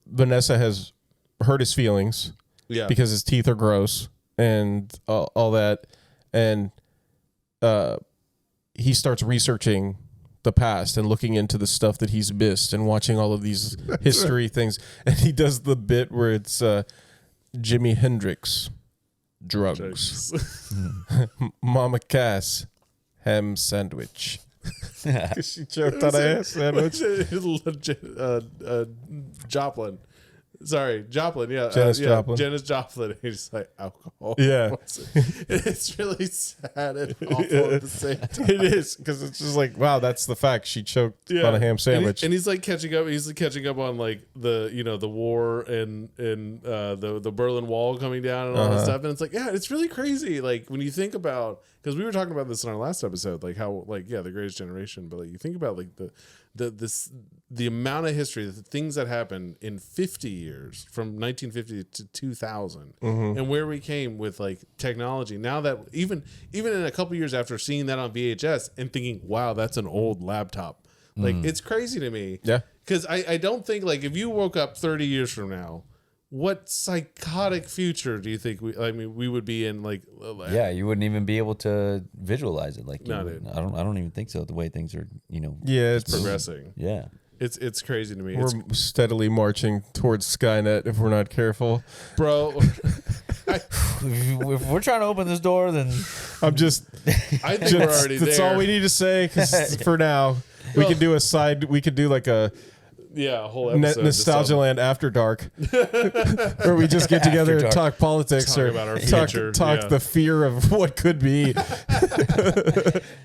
Vanessa has hurt his feelings because his teeth are gross and all that, and he starts researching the past and looking into the stuff that he's missed and watching all of these history things, and he does the bit where it's Jimi Hendrix, drugs, Mama Cass, ham sandwich. She choked on a ham sandwich. Joplin. Sorry, Joplin. Yeah, Janis Joplin. Janis Joplin. He's like alcohol. Yeah. It's really sad and awful at the same time. It is, because it's just like, wow, that's the fact. She choked on a ham sandwich. And he's like catching up. He's like catching up on like the war and the Berlin Wall coming down and all that stuff. And it's like, yeah, it's really crazy. Like when you think about, because we were talking about this in our last episode, like how like the Greatest Generation, but like you think about like the amount of history, the things that happened in 50 years from 1950 to 2000, and where we came with like technology. Now that even in a couple years after seeing that on VHS and thinking, wow, that's an old laptop. Like it's crazy to me. Yeah. Because I don't think like if you woke up 30 years from now, what psychotic future do you think we would be in? Like, Yeah, you wouldn't even be able to visualize it. Like, No, dude. I don't even think so. The way things are, Yeah, it's progressing. Yeah. It's crazy to me. We're steadily marching towards Skynet if we're not careful. Bro, If we're trying to open this door, then I'm just. I think we're already there. That's all we need to say. Because for now, we could do a side. We could do like a a whole episode. Nostalgia Land After Dark, where we just get together and dark. talk politics Talk or about our talk future, the fear of what could be.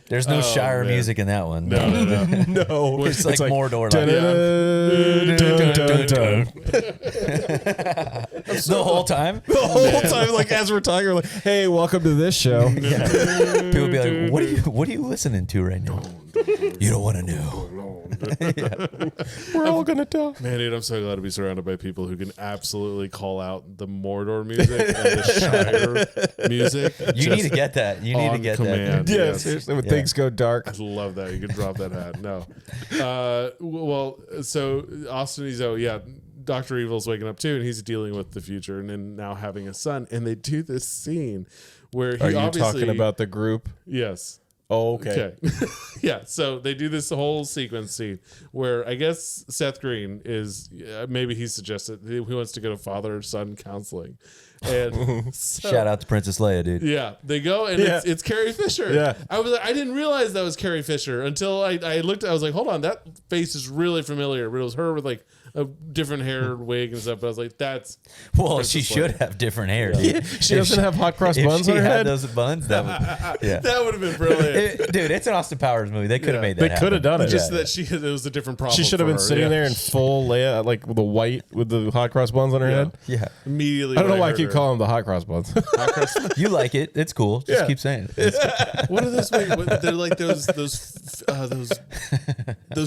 there's no Shire man. music in that one. No. No, It's like Mordor. The whole time. The whole time, like as we're talking, we're like, "Hey, welcome to this show." People be like, "What are you listening to right now?" You don't want to know. We're all gonna talk. Man, dude, I'm so glad to be surrounded by people who can absolutely call out the Mordor music and the Shire music. You need to get that. You need to on get command. that. Yeah, Yes. seriously, when things go dark. I love that. You can drop that hat. No. Well, so Austin Ezo, Dr. Evil's waking up too, and he's dealing with the future and then now having a son. And they do this scene where he Are you obviously... talking about the group? Yes. Oh, okay. Yeah, so they do this whole sequence scene where I guess Seth Green is maybe he suggested he wants to go to father-son counseling. And so, Shout out to Princess Leia, dude. yeah, they go and it's Carrie Fisher. Yeah. I didn't realize that was Carrie Fisher until I looked. I was like, hold on, that face is really familiar. But it was her with like a different hair wig and stuff. But I was like, that's Well, Princess she should Leia. have different hair. Dude. She doesn't have hot cross buns if on she her had head. those buns, that would, yeah. That would have been brilliant. Dude, it's an Austin Powers movie. They could have Yeah. made that. They could have done it. Just that it was a different problem. She should have for been her. sitting Yeah. there in full Leia, like with the white with the hot cross buns on her head. Yeah, Immediately. I don't know when why I heard keep her. calling them the hot cross buns. you like it. It's cool. Just Yeah. keep saying it. What are those? They're like those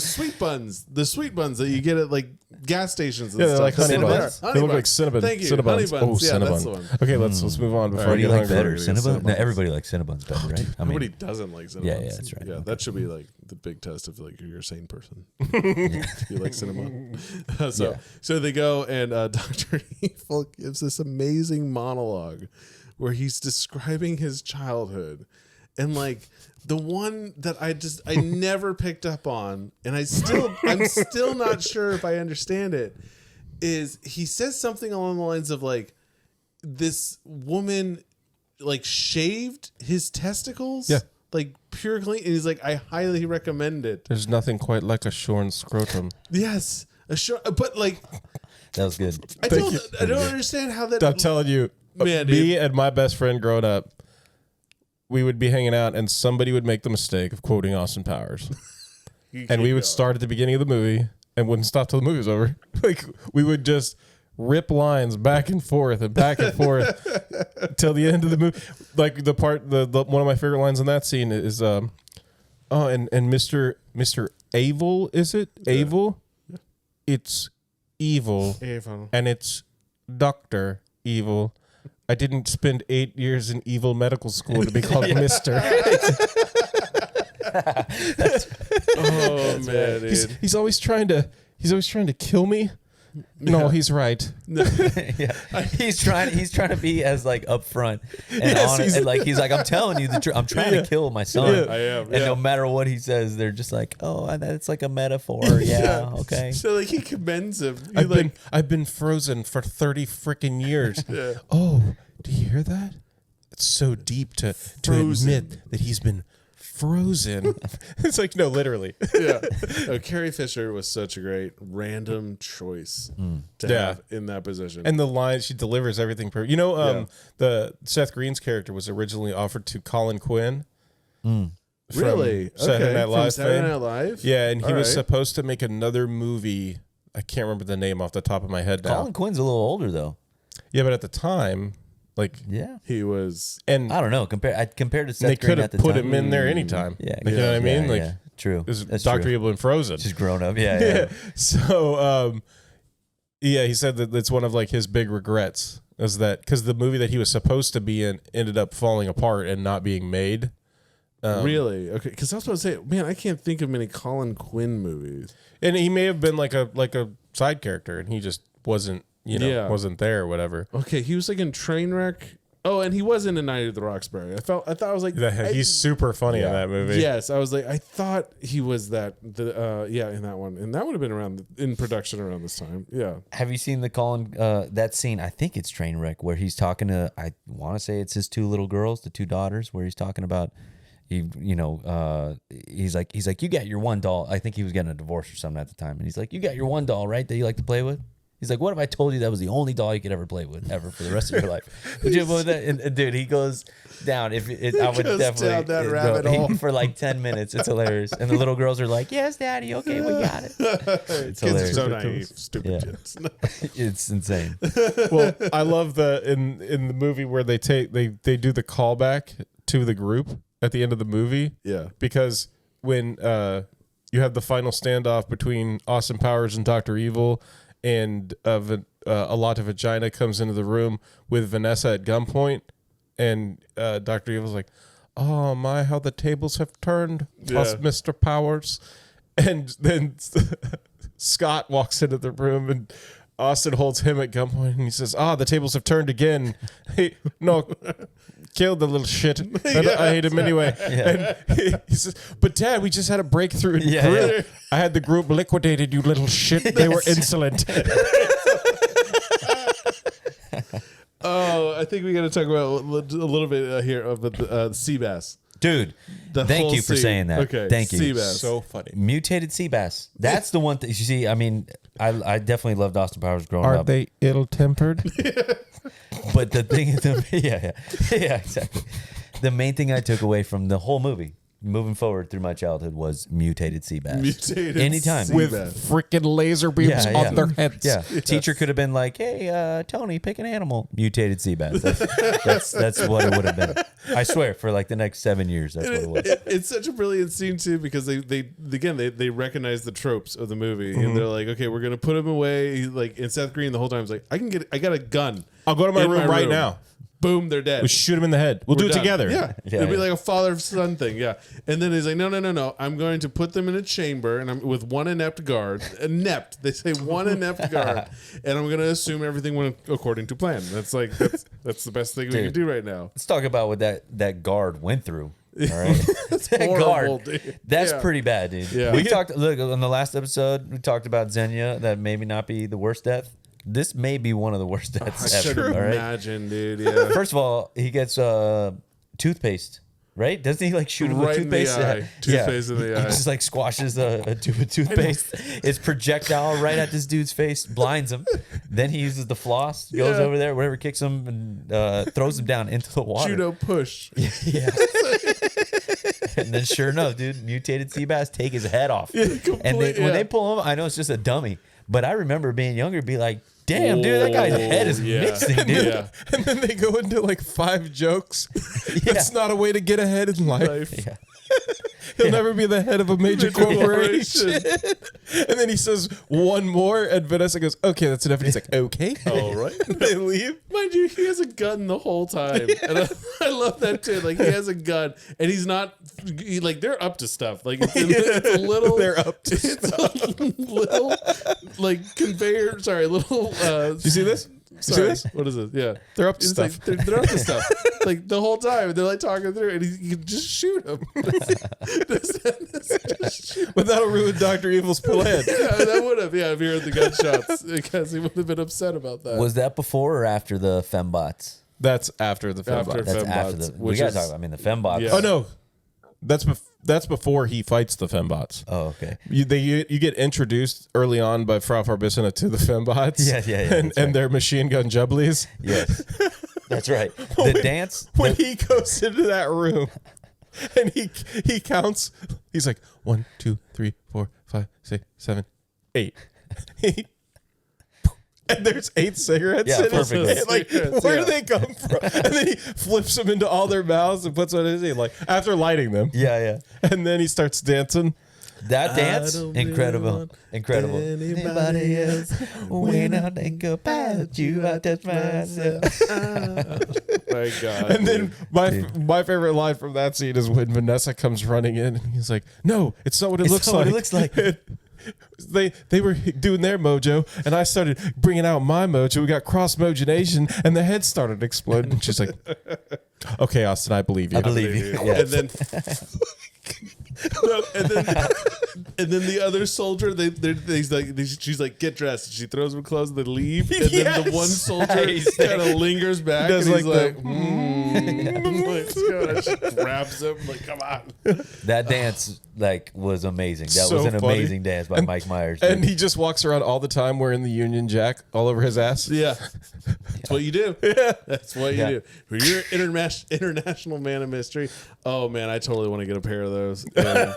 sweet buns. The sweet buns that you get at like gas stations and Yeah, they're stuff. like honey Cinnabon. buns. They look like Cinnabon. Thank you. Cinnabons. Honey buns. Oh, Yeah, Cinnabon. that's the one. Okay, let's move on before What I do you get like hungry. better, Cinnabons. Cinnabon? No, everybody likes Cinnabons better, right? I mean, Nobody doesn't like Cinnabons. Yeah, that's right. Yeah, Okay. that should be like the big test of like you're a sane person. You like Cinnabon? So they go and Dr. Evil gives this amazing monologue where he's describing his childhood and like the one that I never picked up on and I'm still not sure if I understand it is he says something along the lines of like this woman like shaved his testicles. Yeah. Like pure clean. And he's like, I highly recommend it. There's nothing quite like a shorn scrotum. Yes. But like that was good. I don't understand how that I'm telling you, Man, me dude. and my best friend growing up, we would be hanging out and somebody would make the mistake of quoting Austin Powers. And we would start at the beginning of the movie and wouldn't stop till the movie was over. Like we would just rip lines back and forth till the end of the movie. Like the part, the one of my favorite lines in that scene is, and Mr. Avil, is it Avil? It's evil, and it's Dr. Evil. I didn't spend 8 years in evil medical school to be called Mister. Oh man, dude. He's always trying to kill me. No, he's right. Yeah. He's trying to be as like upfront and honest. And like he's like, I'm telling you the truth. I'm trying to kill my son. Yeah. I am. And no matter what he says, they're just like, oh, that's like a metaphor. Yeah, okay. So like he commends him. I've been frozen for 30 freaking years. Yeah. Oh, do you hear that? It's so deep to admit that he's been frozen. It's like, no, literally. Yeah. Oh, Carrie Fisher was such a great random choice to have in that position. And the lines she delivers, everything. You know, the Seth Green's character was originally offered to Colin Quinn. Really? Saturday Night Live From Saturday fame. Night Live? Yeah, and he All was right. supposed to make another movie. I can't remember the name off the top of my head now. Colin Quinn's a little older though. Yeah, but at the time, like, Yeah. He was. and I don't know. Compared to Seth they Green could at have the put time. him in there anytime. Yeah. Like, you know what I mean? Yeah, Like, yeah. True. this That's Dr. true. Evil and Frozen. Just grown up. Yeah. So, yeah, he said that it's one of like his big regrets is that because the movie that he was supposed to be in ended up falling apart and not being made. Really? Okay. Because I was about to say, man, I can't think of many Colin Quinn movies. And he may have been like a side character, and he just wasn't, Yeah. wasn't there or whatever. Okay. He was like in Trainwreck. Oh, and he was in A Night at the Roxbury. I thought I was like, He's super funny in that movie. Yes, I was like, I thought he was that. In that one, and that would have been around in production around this time. Yeah. Have you seen the Colin that scene? I think it's Trainwreck where he's talking to. I want to say it's his two little girls, the two daughters, where he's talking about. He's like, you got your one doll. I think he was getting a divorce or something at the time, and he's like, you got your one doll, right? That you like to play with. He's like, what if I told you that was the only doll you could ever play with ever for the rest of your life? Would you believe that? And dude, he goes down. I would goes definitely down that rabbit hole. for like 10 minutes. It's hilarious. And the little girls are like, yes, daddy. Okay, we got it. It's Kids are hilarious. so naive, stupid Yeah. kids. It's insane. Well, I love in the movie where they do the callback to the group at the end of the movie. Yeah. Because when you have the final standoff between Austin Powers and Dr. Evil, and a lot of vagina comes into the room with Vanessa at gunpoint, and Dr. Evil's like, oh my, how the tables have turned, plus Mr. Powers. And then Scott walks into the room, and Austin holds him at gunpoint and he says, the tables have turned again. Hey, no, kill the little shit. I hate him anyway. Yeah. And he says, but Dad, we just had a breakthrough in Yeah, group. yeah. I had the group liquidated, you little shit. They were insolent. Oh, I think we got to talk about a little bit here of the sea bass. Dude, thank you for saying that. Okay, thank you. sea bass. So funny. Mutated sea bass. That's the one thing. You see, I mean, I definitely loved Austin Powers growing Are up. they ill-tempered? But the thing is, yeah, exactly. The main thing I took away from the whole movie, moving forward through my childhood, was mutated sea bass. Mutated Anytime. sea With bass. freaking laser beams Yeah, yeah. on their heads. Yeah, teacher could have been like, "Hey, Tony, pick an animal." Mutated sea bass. That's what it would have been. I swear, for like the next 7 years, that's what it was. It's such a brilliant scene too, because they recognize the tropes of the movie, and they're like, okay, we're gonna put him away. Like, and Seth Green the whole time is like, I got a gun. I'll go to my in room right now. Boom, they're dead. We'll shoot him in the head. We'll do it We're done. together. Yeah. Yeah, It'll be yeah. like a father-son thing. Yeah. And then he's like, no. I'm going to put them in a chamber, and I'm with one inept guard. Inept. They say one inept guard. And I'm going to assume everything went according to plan. That's the best thing we can do right now. Let's talk about what that guard went through. All right, that horrible, guard. dude. That's Yeah. pretty bad, dude. Yeah. We talked. Look, on the last episode, we talked about Xenia. That maybe not be the worst death. This may be one of the worst deaths I should ever. All right. imagine, dude. Yeah. First of all, he gets toothpaste, right? Doesn't he like shoot him Right with in the toothpaste? eye. Toothpaste in the He eye. just like squashes a tube of toothpaste. It's projectile right at this dude's face, blinds him. Then he uses the floss, goes Yeah. over there, whatever, kicks him, and throws him down into the water. Judo push. Yeah. And then sure enough, dude, mutated sea bass take his head off. And when they pull him, I know it's just a dummy, but I remember being younger, be like, damn, dude, that guy's head is yeah. missing, dude. Yeah. And then they go into like 5 jokes. That's not a way to get ahead in life. Yeah. He'll never be the head of a major corporation. corporation. And then he says one more, and Vanessa goes, okay, that's enough. And he's like, okay. All right. They leave. Mind you, he has a gun the whole time, and I love that too. Like, he has a gun, and he's not like, they're up to stuff. Like, it's a little, They're up to a little like conveyor. Sorry, little. Do you see this? Sorry, See this? what is it? Yeah, They're up to It's stuff. like, they're up to stuff. Like the whole time, they're like talking through, and you can just shoot him. Just shoot. But that'll ruin Dr. Evil's plan. Yeah, that would have. Yeah, if you heard the gunshots, because he would have been upset about that. Was that before or after the fembots? That's after the film. After That's after Fembots, the. We which gotta is- talk about. I mean, the fembots. Yeah. Oh, no. That's before he fights the fembots. Oh, okay. You get introduced early on by Frau Farbissina to the fembots. Yeah, And, that's right. and their machine gun jubblies. Yes, that's right. The dance. When he goes into that room and he counts, he's like 1, 2, 3, 4, 5, 6, 7, 8. And there's 8 cigarettes Yeah, in his perfectly. hand. Like, Cigarettes, where yeah. do they come from? And then he flips them into all their mouths and puts one in his hand, like after lighting them. Yeah. And then he starts dancing. That dance, don't really incredible, want incredible. anybody else. When I think about you, I touch myself. My God. And then my favorite line from that scene is when Vanessa comes running in and he's like, "No, it's not what it It's looks not like." what it looks like. They were doing their mojo, and I started bringing out my mojo. We got cross mojonation, and the head started exploding. And she's like, "Okay, Austin, I believe you." I believe you. Yeah. And then, and then the other soldier, she's like, get dressed. And she throws him clothes, and they leave. And then the Yes. one soldier He's kind of lingers back, Does and he's like like, the- let's go. She grabs him, like, come on. That dance was amazing. That So was an funny. amazing dance by Mike Myers. Dude. And he just walks around all the time wearing the Union Jack all over his ass. Yeah, that's what you do. Yeah. That's what you do. When you're an international man of mystery, oh man, I totally want to get a pair of those. Yeah.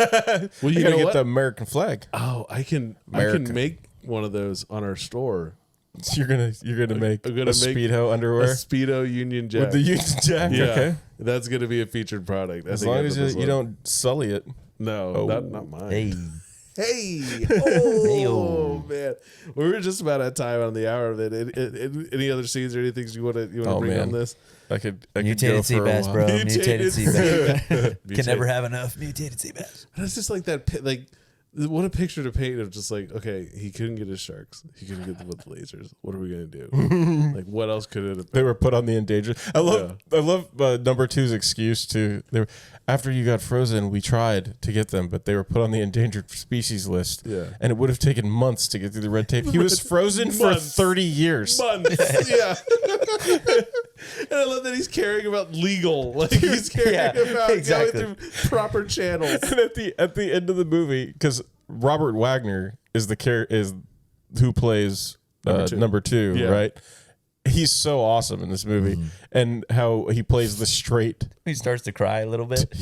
Well, You you gotta know get what? the American flag. Oh, I can America. make one of those on our store. So you're gonna make I'm gonna a make Speedo A underwear Speedo Union Jack. with the Union Jack. yeah, Okay, that's gonna be a featured product. as long as you don't sully it. No, Oh. not mine. hey, Hey, Hey-o. oh man, we were just about at time on the hour of it. Any other scenes or anything you want to Oh, bring man. on this? I could go mutated sea for a bass, while. bro. Mutated Mutated sea bass. Can Mutated. never have enough mutated sea bass. And it's just like that, like What a picture to paint of just like, okay, he couldn't get his sharks. He couldn't get them with lasers. What are we going to do? Like, what else could it have been? They were put on the endangered. I love number two's excuse to after you got frozen, we tried to get them, but they were put on the endangered species list. Yeah. And it would have taken months to get through the red tape. He was frozen for 30 years. Months. Yeah. And I love that he's caring about legal. Like, he's caring about going through proper channels. And at the end of the movie, because Robert Wagner is who plays number two, right? He's so awesome in this movie, and how he plays the straight. He starts to cry a little bit.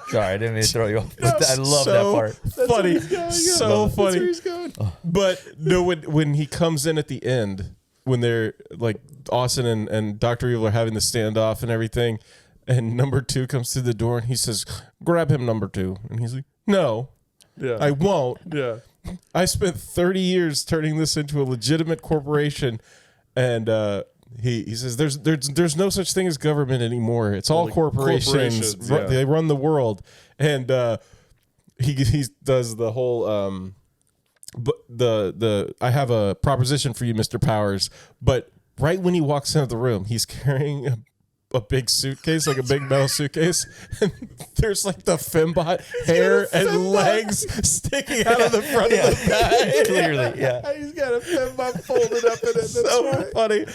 Sorry, I didn't mean to throw you off. I love that part. Funny, so funny. That's where he's going. But no, when he comes in at the end, when they're like Austin and Dr. Evil are having the standoff and everything, and number two comes through the door and he says, "Grab him, number two," and he's like, "No, I won't. Yeah, I spent 30 years turning this into a legitimate corporation." And he says there's no such thing as government anymore. It's all corporations. They run the world. And he does the whole I have a proposition for you, Mr. Powers. But right when he walks into the room, he's carrying a big suitcase, like a big metal suitcase, and there's like the fembot hair and legs sticking out of the front of the bag. Clearly, yeah. He's got a fembot folded up in it. That's so funny.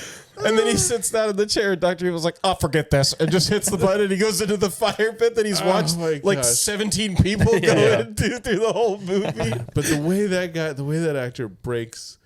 And then he sits down in the chair, and Dr. Evil's like, "Oh, forget this," and just hits the button, and he goes into the fire pit that he's watched like 17 people go into through the whole movie. But the way that actor breaks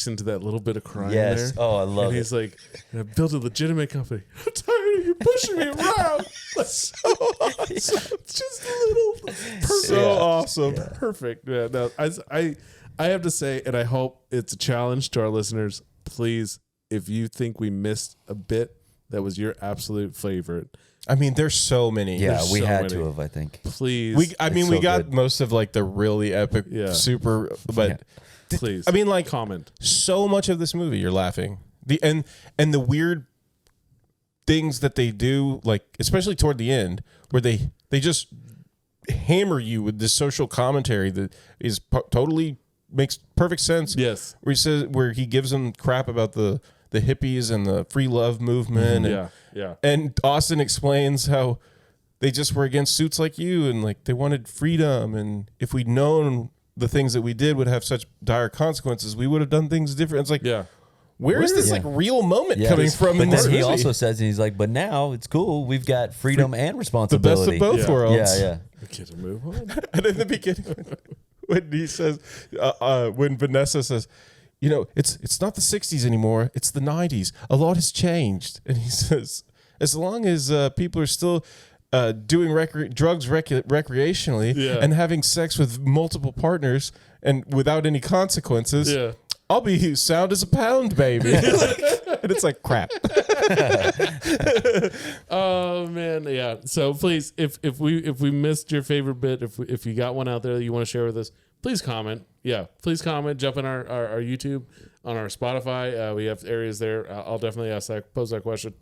into that little bit of crime there. Oh, I love and it. He's like, "I built a legitimate company. I'm tired of you pushing me around." So awesome. Just a little perfect. So awesome. Yeah. Perfect. Yeah, no, I have to say, and I hope it's a challenge to our listeners, please, if you think we missed a bit that was your absolute favorite. I mean, there's so many. Yeah, we so had many. to have, I think. Please. We got good. most of like the really epic, super, but please. I mean, like, comment. So much of this movie, you're laughing. And the weird things that they do, like especially toward the end, where they just hammer you with this social commentary that is totally makes perfect sense. Yes, where he gives them crap about the hippies and the free love movement. And Austin explains how they just were against suits like you, and like they wanted freedom, and if we'd known the things that we did would have such dire consequences, we would have done things different. It's like, where is this like real moment coming from? But in then this he movie? also says, and he's like, "But now it's cool. We've got freedom and responsibility. The best of both worlds." Yeah. We get to move on. And in the beginning, when he says, when Vanessa says, "You know, it's not the 60s anymore. It's the 90s. A lot has changed." And he says, as long as people are still doing drugs recreationally and having sex with multiple partners and without any consequences, I'll be sound as a pound, baby. And it's like, crap. Oh man, yeah. So please, if we missed your favorite bit, if you got one out there that you want to share with us, please comment. Yeah, please comment. Jump in our YouTube, on our Spotify. We have areas there. I'll definitely pose that question,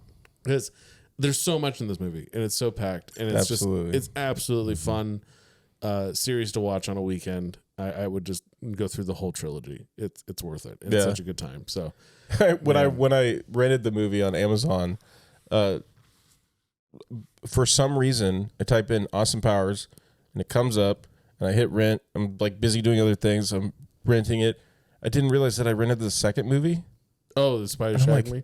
because there's so much in this movie, and it's so packed, and it's it's absolutely fun series to watch on a weekend. I would just go through the whole trilogy. It's worth it. It's such a good time. So when I rented the movie on Amazon, for some reason I type in Austin Powers and it comes up, and I hit rent. I'm like busy doing other things. I'm renting it. I didn't realize that I rented the second movie. Oh, the Spider Shagged Me.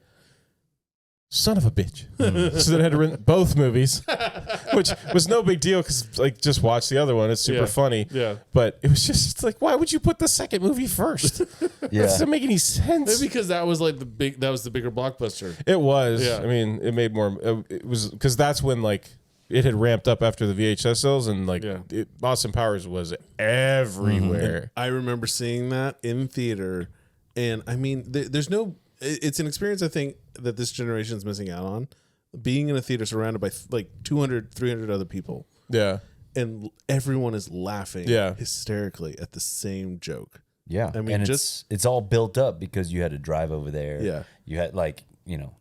Son of a bitch. So then I had to rent both movies, which was no big deal because like just watch the other one. It's super funny. Yeah. But it was just like, why would you put the second movie first? That doesn't make any sense. Maybe because that was like the bigger blockbuster. It was. Yeah. I mean, it made more. It was because that's when like it had ramped up after the VHS sales, and like Austin Powers was everywhere. I remember seeing that in theater, and I mean, there's no. It's an experience I think that this generation is missing out on, being in a theater surrounded by like 200, 300 other people. Yeah. And everyone is laughing hysterically at the same joke. Yeah. I mean, and it's all built up because you had to drive over there. Yeah. You had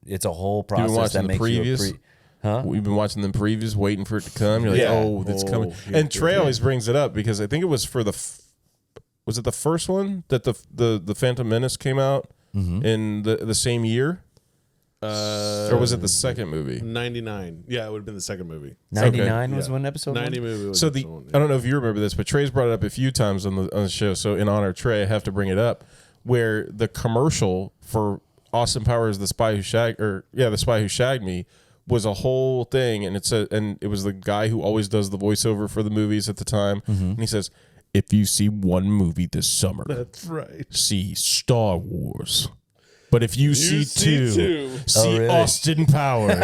it's a whole process that makes previews? Huh? We've been watching them previews, waiting for it to come. You're like, oh, it's coming. Yeah, And Trey always brings it up because I think it was for was it the first one that the Phantom Menace came out in the same year? Or was it the second movie? 99. Yeah, it would have been the second movie. 99 was one episode. 90 movie was So episode one, I don't know if you remember this, but Trey's brought it up a few times on the show. So in honor of Trey, I have to bring it up, where the commercial for Austin Powers, the Spy Who Shagged Me, was a whole thing, and it was the guy who always does the voiceover for the movies at the time, and he says, "If you see one movie this summer, That's right. see Star Wars." But if you see two, see really? Austin Powers.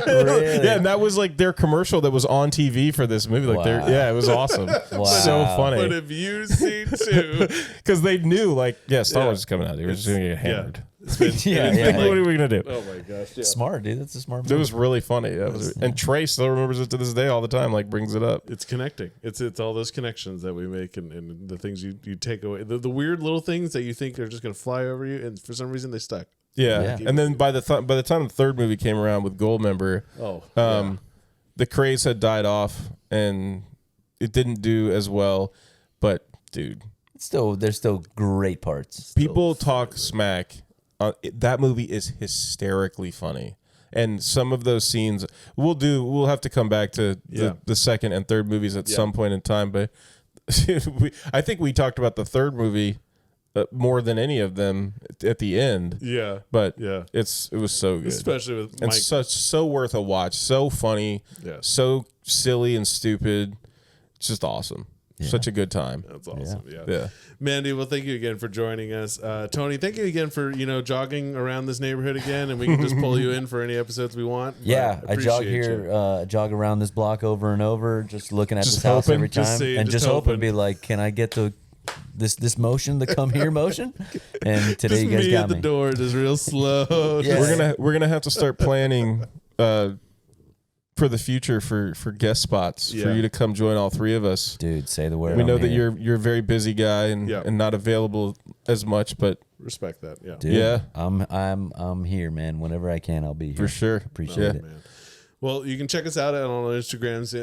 Really? Yeah, and that was like their commercial that was on TV for this movie. Like, Wow. it was awesome. Wow. So funny. But if you see two, Because they knew, like, Star Yeah. Wars is coming out. They were just going to get hammered. it's been, Yeah, What are we going to do? oh my gosh, yeah. Smart, dude. That's a smart It move. was really funny. And Trey still remembers it to this day all the time, like, brings it up. It's connecting. It's all those connections that we make and the things you take away. The weird little things that you think are just going to fly over you, and for some reason they stuck. Yeah. Yeah. And then by the time the third movie came around with Goldmember, the craze had died off and it didn't do as well. But, dude, There's still great parts. people talk smack. That movie is hysterically funny. And some of those scenes we'll have to come back to the second and third movies at some point in time. But I think we talked about the third movie more than any of them at the end. Yeah. But Yeah. it was so good. Especially with And Mike. so worth a watch. So funny. Yes. So silly and stupid. It's just awesome. Such a good time. That's awesome. Yeah. Yeah. Mandy, well, thank you again for joining us. Tony, thank you again for, jogging around this neighborhood again, and we can just pull you in for any episodes we want. Yeah, I jog appreciate here, you. jog around this block over and over, just looking at Just this house hoping, every just time, see it, and just just hoping to hoping. be like, can I get to this motion, the come here motion? And today Just you guys me got at the me. door, just real slow. Yeah. We're gonna have to start planning for the future for guest spots for Yeah. you to come join all three of us. Dude, say the word. We know I'm that here. you're a very busy guy and Yeah. and not available as much, but Respect that. Yeah. Dude, Yeah. I'm here, man. Whenever I can, I'll be here. for sure. Appreciate it. Man. Well, you can check us out on our Instagrams.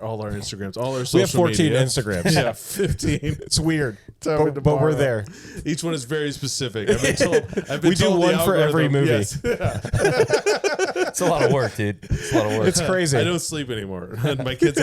All our Instagrams, all our social We have 14 media. Instagrams. Yeah, 15. It's weird, Tell me but tomorrow. we're there. Each one is very specific. I've been told. We do told the one for every algorithm- movie. Yes. It's a lot of work, dude. It's a lot of work. It's crazy. I don't sleep anymore. My kids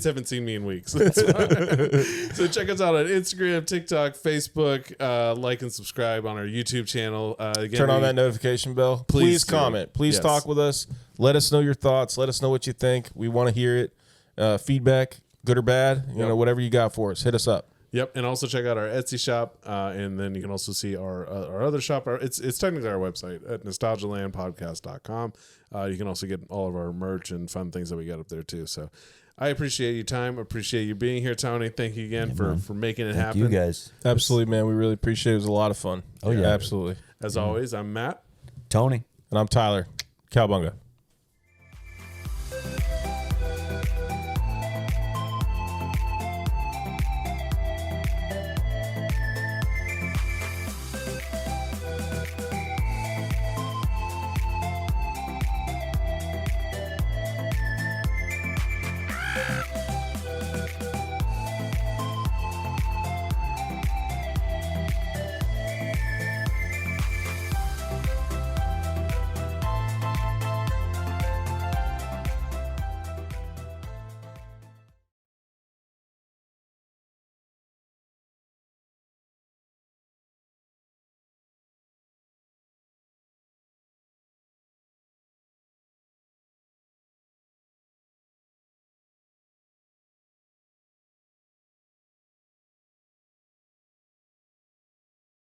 haven't seen me in weeks. That's why. So check us out on Instagram, TikTok, Facebook. Like and subscribe on our YouTube channel. Again, Turn on that notification bell. Please Please do. comment. Please Yes. talk with us. Let us know your thoughts. Let us know what you think. We want to hear it. Feedback, good or bad. You know, whatever you got for us, hit us up. Yep, and also check out our Etsy shop, and then you can also see our other shop. It's technically our website at nostalgialandpodcast.com. You can also get all of our merch and fun things that we got up there too. So I appreciate your time. Appreciate you being here, Tony. Thank you again for making it Thank happen. you guys. Absolutely, man. We really appreciate it. It was a lot of fun. Oh, yeah. Absolutely. As always, I'm Matt. Tony. And I'm Tyler. Cowbunga.